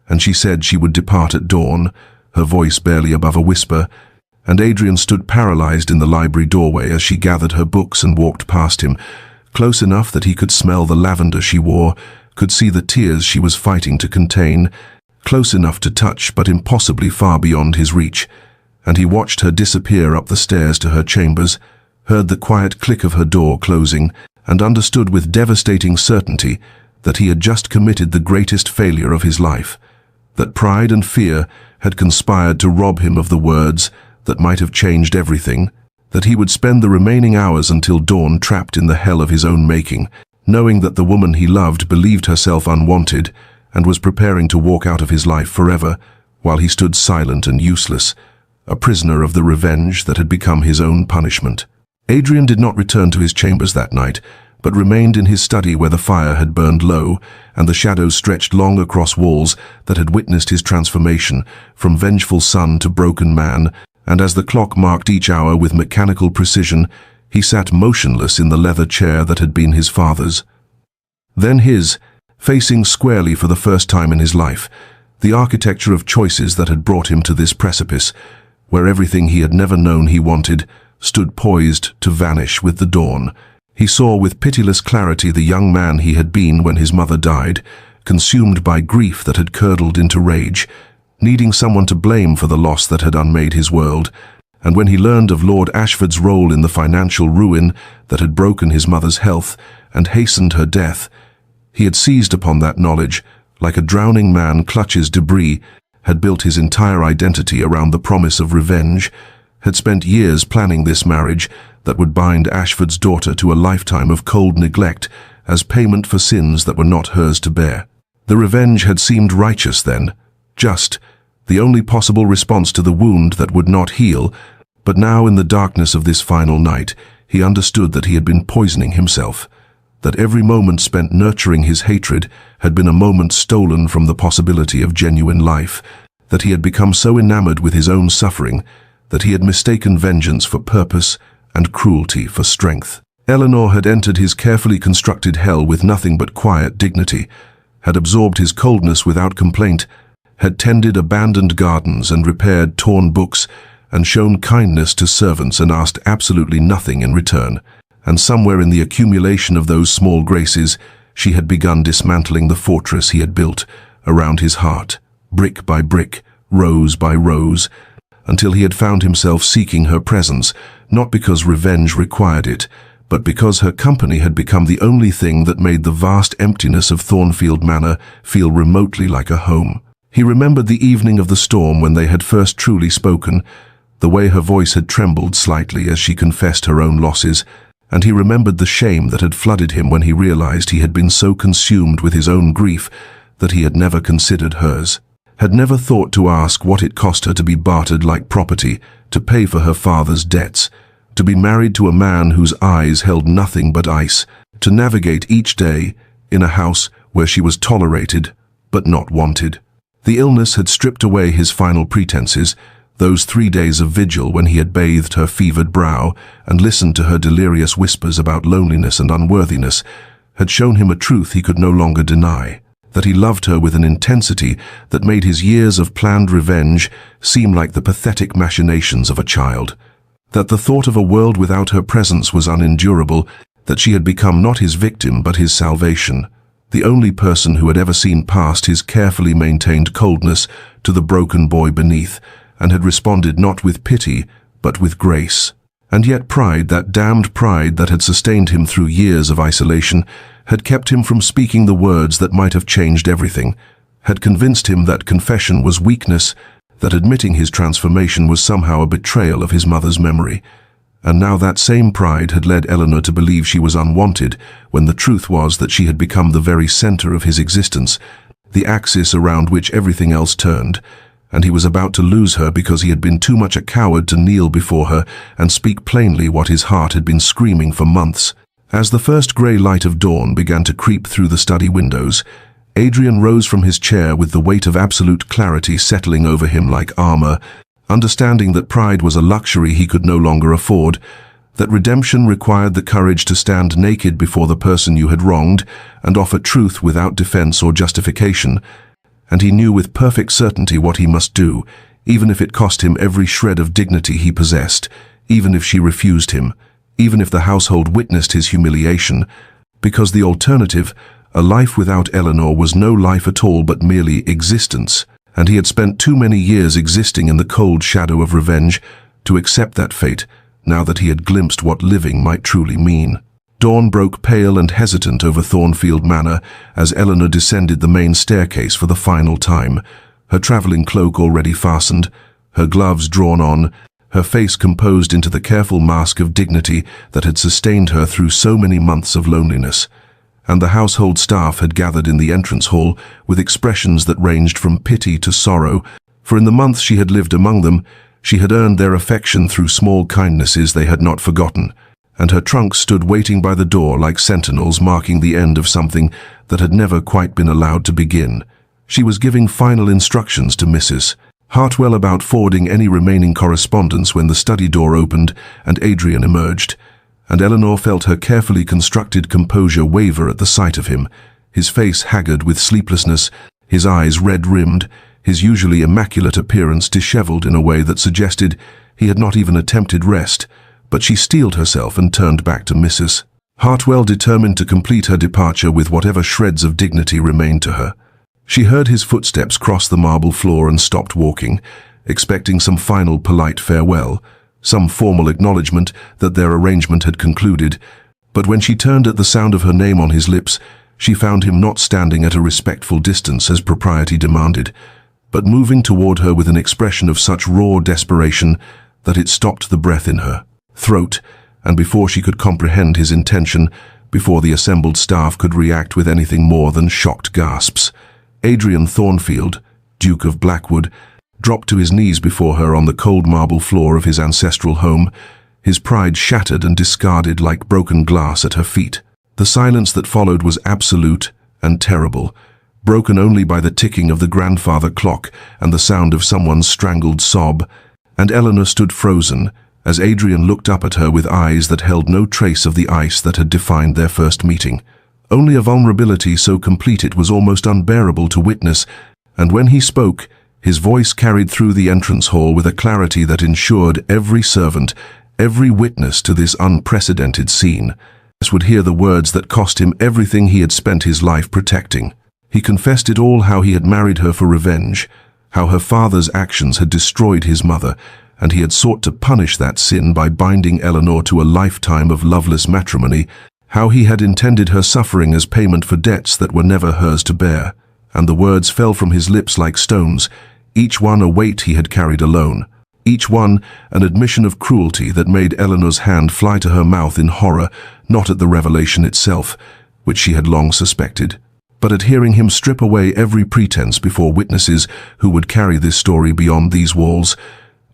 and she said she would depart at dawn, her voice barely above a whisper, and Adrian stood paralyzed in the library doorway as she gathered her books and walked past him, close enough that he could smell the lavender she wore, could see the tears she was fighting to contain, close enough to touch but impossibly far beyond his reach, and he watched her disappear up the stairs to her chambers, heard the quiet click of her door closing, and understood with devastating certainty that he had just committed the greatest failure of his life, that pride and fear had conspired to rob him of the words that might have changed everything, that he would spend the remaining hours until dawn trapped in the hell of his own making, knowing that the woman he loved believed herself unwanted and was preparing to walk out of his life forever, while he stood silent and useless, a prisoner of the revenge that had become his own punishment. Adrian did not return to his chambers that night, but remained in his study where the fire had burned low and the shadows stretched long across walls that had witnessed his transformation from vengeful son to broken man, and as the clock marked each hour with mechanical precision, he sat motionless in the leather chair that had been his father's. Then his, facing squarely for the first time in his life, the architecture of choices that had brought him to this precipice, where everything he had never known he wanted stood poised to vanish with the dawn. He saw with pitiless clarity the young man he had been when his mother died, consumed by grief that had curdled into rage, needing someone to blame for the loss that had unmade his world, and when he learned of Lord Ashford's role in the financial ruin that had broken his mother's health and hastened her death, he had seized upon that knowledge, like a drowning man clutches debris, had built his entire identity around the promise of revenge, had spent years planning this marriage that would bind Ashford's daughter to a lifetime of cold neglect as payment for sins that were not hers to bear. The revenge had seemed righteous then, just, the only possible response to the wound that would not heal, but now in the darkness of this final night, he understood that he had been poisoning himself, that every moment spent nurturing his hatred had been a moment stolen from the possibility of genuine life, that he had become so enamored with his own suffering that he had mistaken vengeance for purpose and cruelty for strength. Eleanor had entered his carefully constructed hell with nothing but quiet dignity, had absorbed his coldness without complaint, had tended abandoned gardens and repaired torn books, and shown kindness to servants and asked absolutely nothing in return. And somewhere in the accumulation of those small graces, she had begun dismantling the fortress he had built around his heart, brick by brick, rose by rose, until he had found himself seeking her presence, not because revenge required it, but because her company had become the only thing that made the vast emptiness of Thornfield Manor feel remotely like a home. He remembered the evening of the storm when they had first truly spoken, the way her voice had trembled slightly as she confessed her own losses, and he remembered the shame that had flooded him when he realized he had been so consumed with his own grief that he had never considered hers, had never thought to ask what it cost her to be bartered like property, to pay for her father's debts, to be married to a man whose eyes held nothing but ice, to navigate each day in a house where she was tolerated but not wanted. The illness had stripped away his final pretenses, those 3 days of vigil when he had bathed her fevered brow and listened to her delirious whispers about loneliness and unworthiness, had shown him a truth he could no longer deny, that he loved her with an intensity that made his years of planned revenge seem like the pathetic machinations of a child, that the thought of a world without her presence was unendurable, that she had become not his victim but his salvation, the only person who had ever seen past his carefully maintained coldness to the broken boy beneath, and had responded not with pity, but with grace. And yet pride, that damned pride that had sustained him through years of isolation, had kept him from speaking the words that might have changed everything, had convinced him that confession was weakness, that admitting his transformation was somehow a betrayal of his mother's memory. And now that same pride had led Eleanor to believe she was unwanted, when the truth was that she had become the very center of his existence, the axis around which everything else turned, and he was about to lose her because he had been too much a coward to kneel before her and speak plainly what his heart had been screaming for months. As the first grey light of dawn began to creep through the study windows, Adrian rose from his chair with the weight of absolute clarity settling over him like armor, understanding that pride was a luxury he could no longer afford, that redemption required the courage to stand naked before the person you had wronged and offer truth without defense or justification, and he knew with perfect certainty what he must do, even if it cost him every shred of dignity he possessed, even if she refused him, even if the household witnessed his humiliation, because the alternative, a life without Eleanor, was no life at all but merely existence, and he had spent too many years existing in the cold shadow of revenge to accept that fate, now that he had glimpsed what living might truly mean. Dawn broke pale and hesitant over Thornfield Manor as Eleanor descended the main staircase for the final time, her traveling cloak already fastened, her gloves drawn on, her face composed into the careful mask of dignity that had sustained her through so many months of loneliness. And the household staff had gathered in the entrance hall with expressions that ranged from pity to sorrow, for in the months she had lived among them, she had earned their affection through small kindnesses they had not forgotten, and her trunks stood waiting by the door like sentinels marking the end of something that had never quite been allowed to begin. She was giving final instructions to Mrs. Hartwell about forwarding any remaining correspondence when the study door opened and Adrian emerged, and Eleanor felt her carefully constructed composure waver at the sight of him, his face haggard with sleeplessness, his eyes red-rimmed, his usually immaculate appearance disheveled in a way that suggested he had not even attempted rest, but she steeled herself and turned back to Mrs. Hartwell, determined to complete her departure with whatever shreds of dignity remained to her. She heard his footsteps cross the marble floor and stopped walking, expecting some final polite farewell, some formal acknowledgement that their arrangement had concluded, but when she turned at the sound of her name on his lips, she found him not standing at a respectful distance as propriety demanded, but moving toward her with an expression of such raw desperation that it stopped the breath in her throat, and before she could comprehend his intention, before the assembled staff could react with anything more than shocked gasps, Adrian Thornfield, Duke of Blackwood, dropped to his knees before her on the cold marble floor of his ancestral home, his pride shattered and discarded like broken glass at her feet. The silence that followed was absolute and terrible, broken only by the ticking of the grandfather clock and the sound of someone's strangled sob, and Eleanor stood frozen as Adrian looked up at her with eyes that held no trace of the ice that had defined their first meeting. Only a vulnerability so complete it was almost unbearable to witness, and when he spoke, his voice carried through the entrance hall with a clarity that ensured every servant, every witness to this unprecedented scene, would hear the words that cost him everything he had spent his life protecting. He confessed it all: how he had married her for revenge, how her father's actions had destroyed his mother, and he had sought to punish that sin by binding Eleanor to a lifetime of loveless matrimony, how he had intended her suffering as payment for debts that were never hers to bear. And the words fell from his lips like stones, each one a weight he had carried alone, each one an admission of cruelty that made Eleanor's hand fly to her mouth in horror, not at the revelation itself, which she had long suspected, but at hearing him strip away every pretense before witnesses who would carry this story beyond these walls,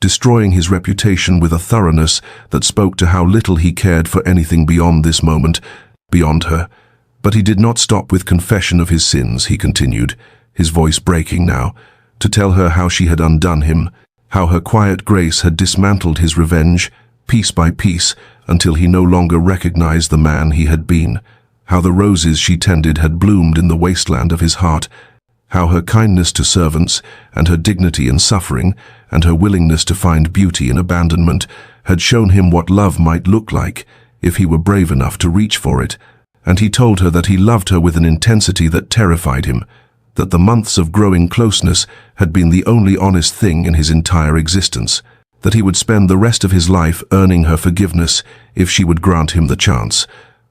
destroying his reputation with a thoroughness that spoke to how little he cared for anything beyond this moment, beyond her. But he did not stop with confession of his sins, he continued, his voice breaking now, to tell her how she had undone him, how her quiet grace had dismantled his revenge, piece by piece, until he no longer recognized the man he had been, how the roses she tended had bloomed in the wasteland of his heart, how her kindness to servants, and her dignity in suffering, and her willingness to find beauty in abandonment, had shown him what love might look like, if he were brave enough to reach for it. And he told her that he loved her with an intensity that terrified him, that the months of growing closeness had been the only honest thing in his entire existence, that he would spend the rest of his life earning her forgiveness if she would grant him the chance,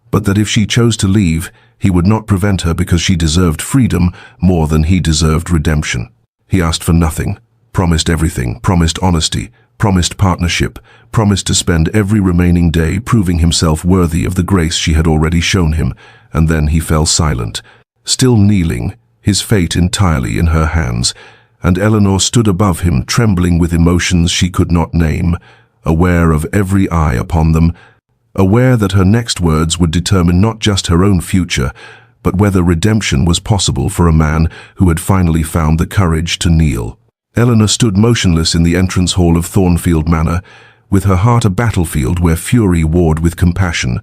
but that if she chose to leave, he would not prevent her because she deserved freedom more than he deserved redemption. He asked for nothing, promised everything, promised honesty, promised partnership, promised to spend every remaining day proving himself worthy of the grace she had already shown him, and then he fell silent, still kneeling, his fate entirely in her hands, and Eleanor stood above him, trembling with emotions she could not name, aware of every eye upon them, aware that her next words would determine not just her own future, but whether redemption was possible for a man who had finally found the courage to kneel. Eleanor stood motionless in the entrance hall of Thornfield Manor, with her heart a battlefield where fury warred with compassion,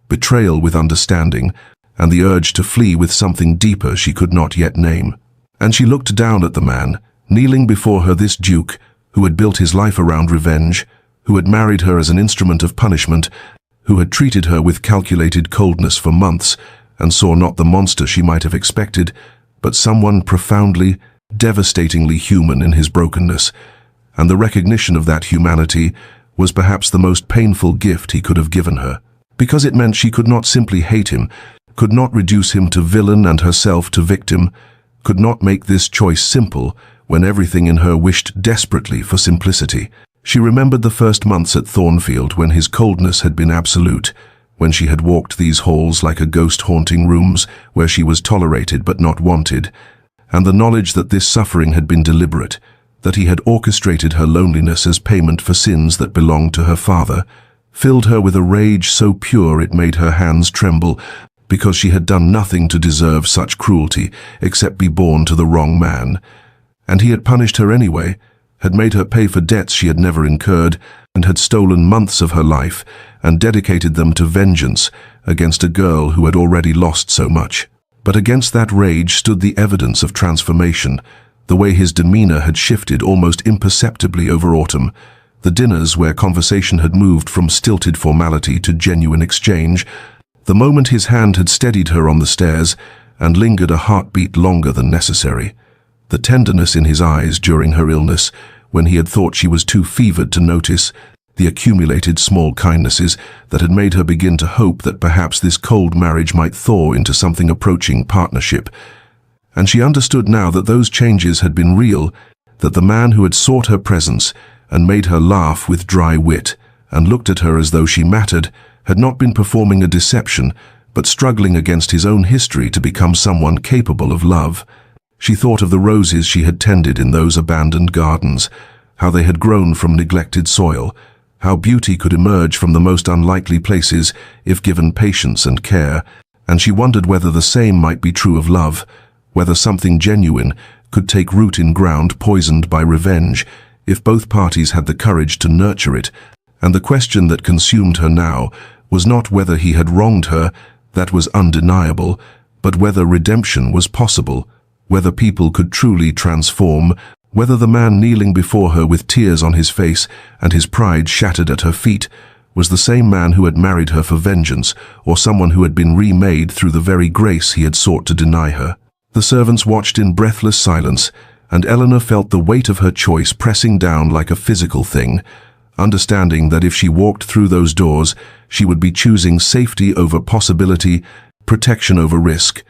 betrayal with understanding, and the urge to flee with something deeper she could not yet name. And she looked down at the man, kneeling before her, this duke, who had built his life around revenge, who had married her as an instrument of punishment, who had treated her with calculated coldness for months, and saw not the monster she might have expected, but someone profoundly, devastatingly human in his brokenness. And the recognition of that humanity was perhaps the most painful gift he could have given her, because it meant she could not simply hate him, could not reduce him to villain and herself to victim, could not make this choice simple when everything in her wished desperately for simplicity. She remembered the first months at Thornfield when his coldness had been absolute, when she had walked these halls like a ghost haunting rooms where she was tolerated but not wanted, and the knowledge that this suffering had been deliberate, that he had orchestrated her loneliness as payment for sins that belonged to her father, filled her with a rage so pure it made her hands tremble, because she had done nothing to deserve such cruelty except be born to the wrong man. And he had punished her anyway, had made her pay for debts she had never incurred, and had stolen months of her life and dedicated them to vengeance against a girl who had already lost so much. But against that rage stood the evidence of transformation, the way his demeanor had shifted almost imperceptibly over autumn, the dinners where conversation had moved from stilted formality to genuine exchange, the moment his hand had steadied her on the stairs and lingered a heartbeat longer than necessary, the tenderness in his eyes during her illness, when he had thought she was too fevered to notice, the accumulated small kindnesses that had made her begin to hope that perhaps this cold marriage might thaw into something approaching partnership. And she understood now that those changes had been real, that the man who had sought her presence and made her laugh with dry wit and looked at her as though she mattered had not been performing a deception, but struggling against his own history to become someone capable of love. She thought of the roses she had tended in those abandoned gardens, how they had grown from neglected soil, how beauty could emerge from the most unlikely places if given patience and care, and she wondered whether the same might be true of love, whether something genuine could take root in ground poisoned by revenge, if both parties had the courage to nurture it. And the question that consumed her now was not whether he had wronged her, that was undeniable, but whether redemption was possible, whether people could truly transform, whether the man kneeling before her with tears on his face and his pride shattered at her feet was the same man who had married her for vengeance, or someone who had been remade through the very grace he had sought to deny her. The servants watched in breathless silence, and Eleanor felt the weight of her choice pressing down like a physical thing, understanding that if she walked through those doors, she would be choosing safety over possibility, protection over risk,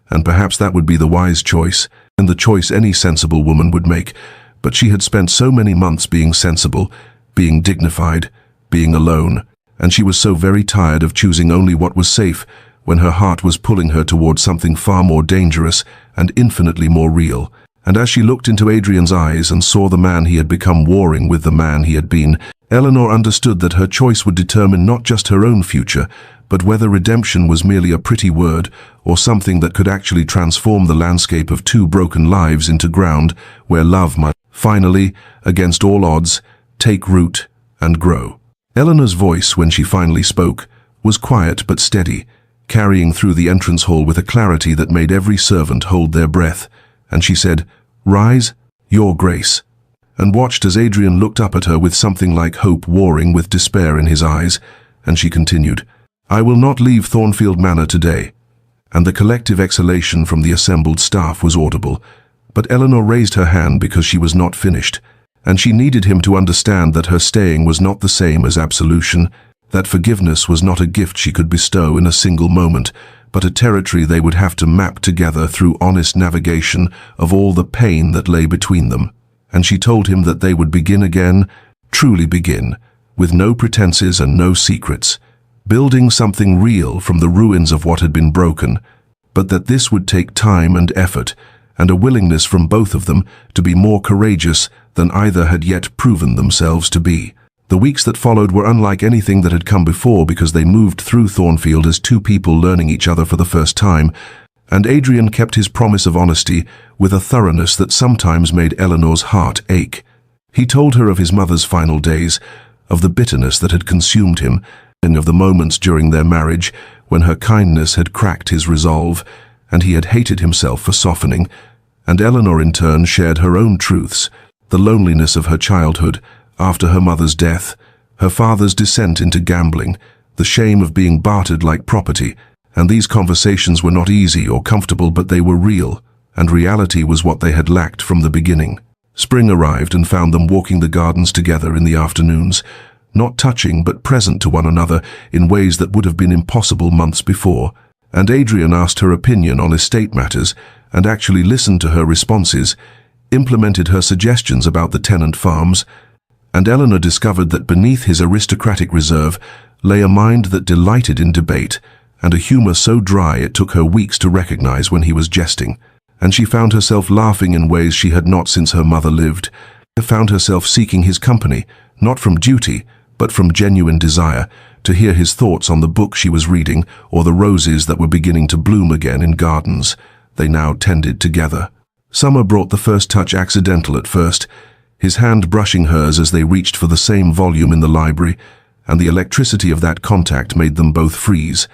and perhaps that would be the wise choice, and the choice any sensible woman would make. But she had spent so many months being sensible, being dignified, being alone, and she was so very tired of choosing only what was safe when her heart was pulling her towards something far more dangerous and infinitely more real. And as she looked into Adrian's eyes and saw the man he had become warring with the man he had been, Eleanor understood that her choice would determine not just her own future, but whether redemption was merely a pretty word or something that could actually transform the landscape of two broken lives into ground where love might finally, against all odds, take root and grow. Eleanor's voice, when she finally spoke, was quiet but steady, carrying through the entrance hall with a clarity that made every servant hold their breath, and she said, "Rise, your grace," and watched as Adrian looked up at her with something like hope warring with despair in his eyes, and she continued, "I will not leave Thornfield Manor today," and the collective exhalation from the assembled staff was audible, but Eleanor raised her hand because she was not finished, and she needed him to understand that her staying was not the same as absolution, that forgiveness was not a gift she could bestow in a single moment, but a territory they would have to map together through honest navigation of all the pain that lay between them. And she told him that they would begin again, truly begin, with no pretenses and no secrets, building something real from the ruins of what had been broken, but that this would take time and effort, and a willingness from both of them to be more courageous than either had yet proven themselves to be. The weeks that followed were unlike anything that had come before because they moved through Thornfield as two people learning each other for the first time, And Adrian kept his promise of honesty with a thoroughness that sometimes made Eleanor's heart ache. He told her of his mother's final days, of the bitterness that had consumed him, and of the moments during their marriage when her kindness had cracked his resolve, and he had hated himself for softening. And Eleanor in turn shared her own truths, the loneliness of her childhood after her mother's death, her father's descent into gambling, the shame of being bartered like property. And these conversations were not easy or comfortable, but they were real, and reality was what they had lacked from the beginning. Spring arrived and found them walking the gardens together in the afternoons, not touching but present to one another in ways that would have been impossible months before. And Adrian asked her opinion on estate matters and actually listened to her responses, implemented her suggestions about the tenant farms. And Eleanor discovered that beneath his aristocratic reserve lay a mind that delighted in debate, and a humor so dry it took her weeks to recognize when he was jesting. And she found herself laughing in ways she had not since her mother lived. She found herself seeking his company, not from duty, but from genuine desire, to hear his thoughts on the book she was reading or the roses that were beginning to bloom again in gardens they now tended together. Summer brought the first touch accidental at first, his hand brushing hers as they reached for the same volume in the library, and the electricity of that contact made them both freeze,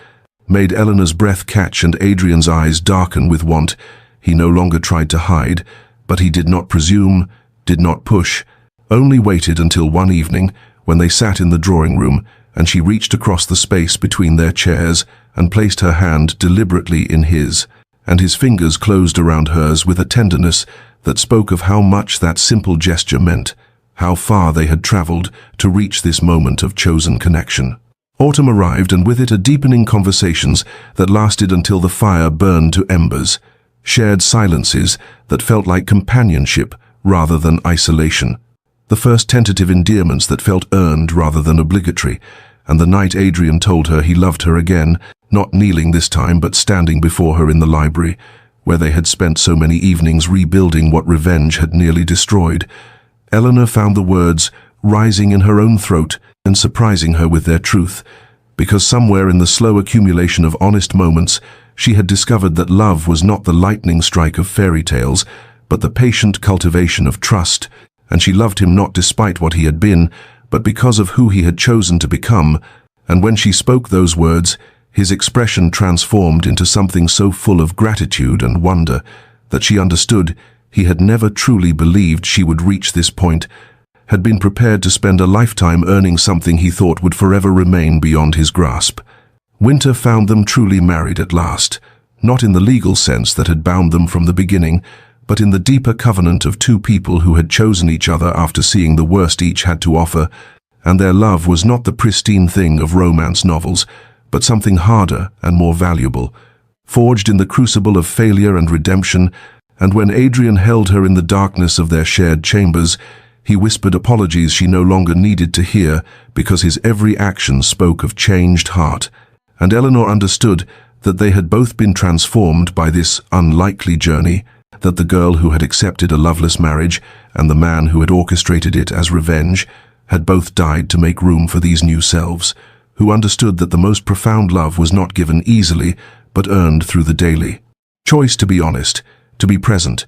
made Eleanor's breath catch and Adrian's eyes darken with want. He no longer tried to hide, but he did not presume, did not push, only waited until one evening when they sat in the drawing room and she reached across the space between their chairs and placed her hand deliberately in his, and his fingers closed around hers with a tenderness that spoke of how much that simple gesture meant, how far they had traveled to reach this moment of chosen connection. Autumn arrived, and with it a deepening conversations that lasted until the fire burned to embers, shared silences that felt like companionship rather than isolation, the first tentative endearments that felt earned rather than obligatory, and the night Adrian told her he loved her again, not kneeling this time but standing before her in the library, where they had spent so many evenings rebuilding what revenge had nearly destroyed. Eleanor found the words rising in her own throat and surprising her with their truth, because somewhere in the slow accumulation of honest moments she had discovered that love was not the lightning strike of fairy tales, but the patient cultivation of trust, and she loved him not despite what he had been, but because of who he had chosen to become. And when she spoke those words, his expression transformed into something so full of gratitude and wonder that she understood he had never truly believed she would reach this point, had been prepared to spend a lifetime earning something he thought would forever remain beyond his grasp. Winter found them truly married at last, not in the legal sense that had bound them from the beginning, but in the deeper covenant of two people who had chosen each other after seeing the worst each had to offer. And their love was not the pristine thing of romance novels, but something harder and more valuable, forged in the crucible of failure and redemption. And when Adrian held her in the darkness of their shared chambers, he whispered apologies she no longer needed to hear, because his every action spoke of changed heart. And Eleanor understood that they had both been transformed by this unlikely journey, that the girl who had accepted a loveless marriage and the man who had orchestrated it as revenge had both died to make room for these new selves, who understood that the most profound love was not given easily, but earned through the daily choice to be honest, to be present,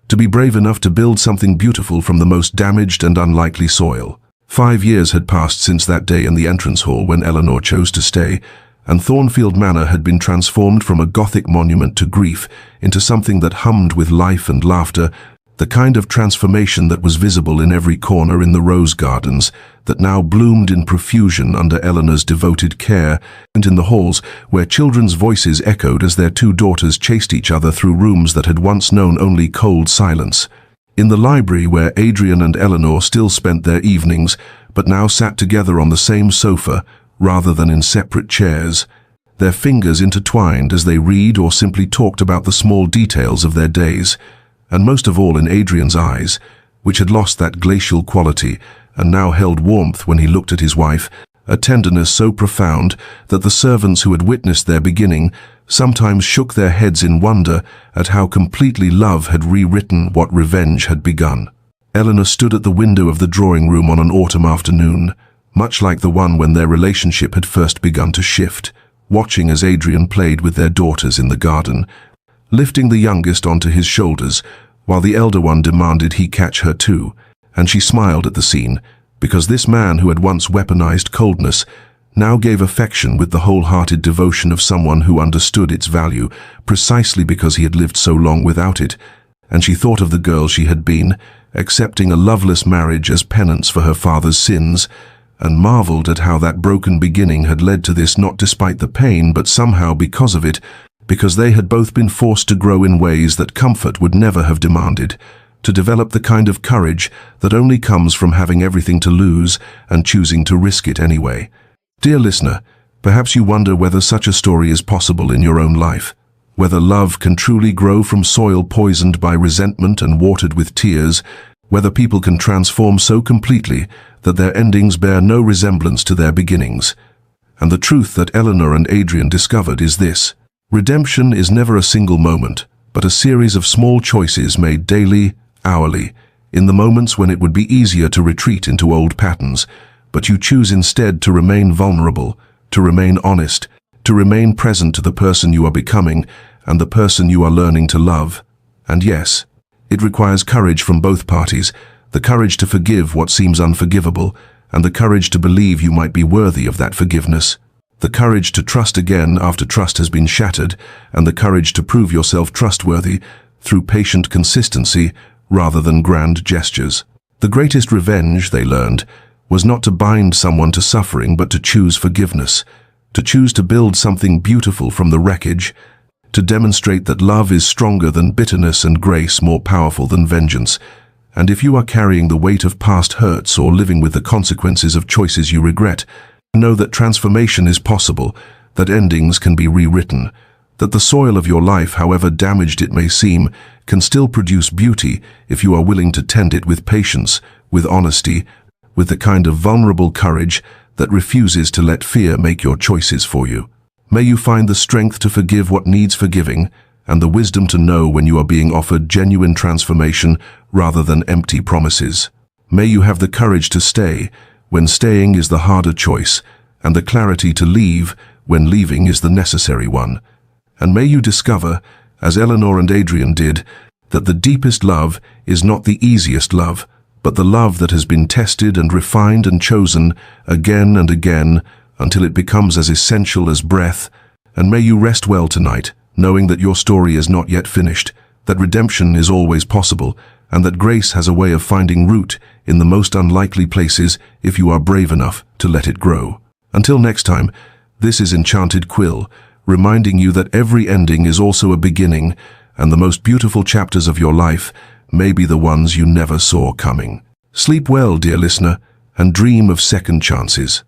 to be brave enough to build something beautiful from the most damaged and unlikely soil. 5 years had passed since that day in the entrance hall when Eleanor chose to stay, and Thornfield Manor had been transformed from a Gothic monument to grief into something that hummed with life and laughter, the kind of transformation that was visible in every corner in the rose gardens, that now bloomed in profusion under Eleanor's devoted care, and in the halls where children's voices echoed as their two daughters chased each other through rooms that had once known only cold silence. In the library where Adrian and Eleanor still spent their evenings, but now sat together on the same sofa, rather than in separate chairs, their fingers intertwined as they read or simply talked about the small details of their days, and most of all in Adrian's eyes, which had lost that glacial quality and now held warmth when he looked at his wife, a tenderness so profound that the servants who had witnessed their beginning sometimes shook their heads in wonder at how completely love had rewritten what revenge had begun. Eleanor stood at the window of the drawing room on an autumn afternoon, much like the one when their relationship had first begun to shift, watching as Adrian played with their daughters in the garden, lifting the youngest onto his shoulders, while the elder one demanded he catch her too. And she smiled at the scene, because this man who had once weaponized coldness now gave affection with the wholehearted devotion of someone who understood its value, precisely because he had lived so long without it. And she thought of the girl she had been, accepting a loveless marriage as penance for her father's sins, and marveled at how that broken beginning had led to this, not despite the pain, but somehow because of it, because they had both been forced to grow in ways that comfort would never have demanded, to develop the kind of courage that only comes from having everything to lose and choosing to risk it anyway. Dear listener, perhaps you wonder whether such a story is possible in your own life, whether love can truly grow from soil poisoned by resentment and watered with tears, whether people can transform so completely that their endings bear no resemblance to their beginnings. And the truth that Eleanor and Adrian discovered is this: redemption is never a single moment, but a series of small choices made daily, hourly, in the moments when it would be easier to retreat into old patterns, but you choose instead to remain vulnerable, to remain honest, to remain present to the person you are becoming and the person you are learning to love. And yes, it requires courage from both parties, the courage to forgive what seems unforgivable, and the courage to believe you might be worthy of that forgiveness, the courage to trust again after trust has been shattered, and the courage to prove yourself trustworthy through patient consistency rather than grand gestures. The greatest revenge, they learned, was not to bind someone to suffering, but to choose forgiveness, to choose to build something beautiful from the wreckage, to demonstrate that love is stronger than bitterness and grace more powerful than vengeance. And if you are carrying the weight of past hurts or living with the consequences of choices you regret, know that transformation is possible, that endings can be rewritten, that the soil of your life, however damaged it may seem, can still produce beauty if you are willing to tend it with patience, with honesty, with the kind of vulnerable courage that refuses to let fear make your choices for you. May you find the strength to forgive what needs forgiving, and the wisdom to know when you are being offered genuine transformation rather than empty promises. May you have the courage to stay when staying is the harder choice, and the clarity to leave when leaving is the necessary one. And may you discover, as Eleanor and Adrian did, that the deepest love is not the easiest love, but the love that has been tested and refined and chosen again and again until it becomes as essential as breath. And may you rest well tonight, knowing that your story is not yet finished, that redemption is always possible, and that grace has a way of finding root in the most unlikely places if you are brave enough to let it grow. Until next time, this is Enchanted Quill, reminding you that every ending is also a beginning, and the most beautiful chapters of your life may be the ones you never saw coming. Sleep well, dear listener, and dream of second chances.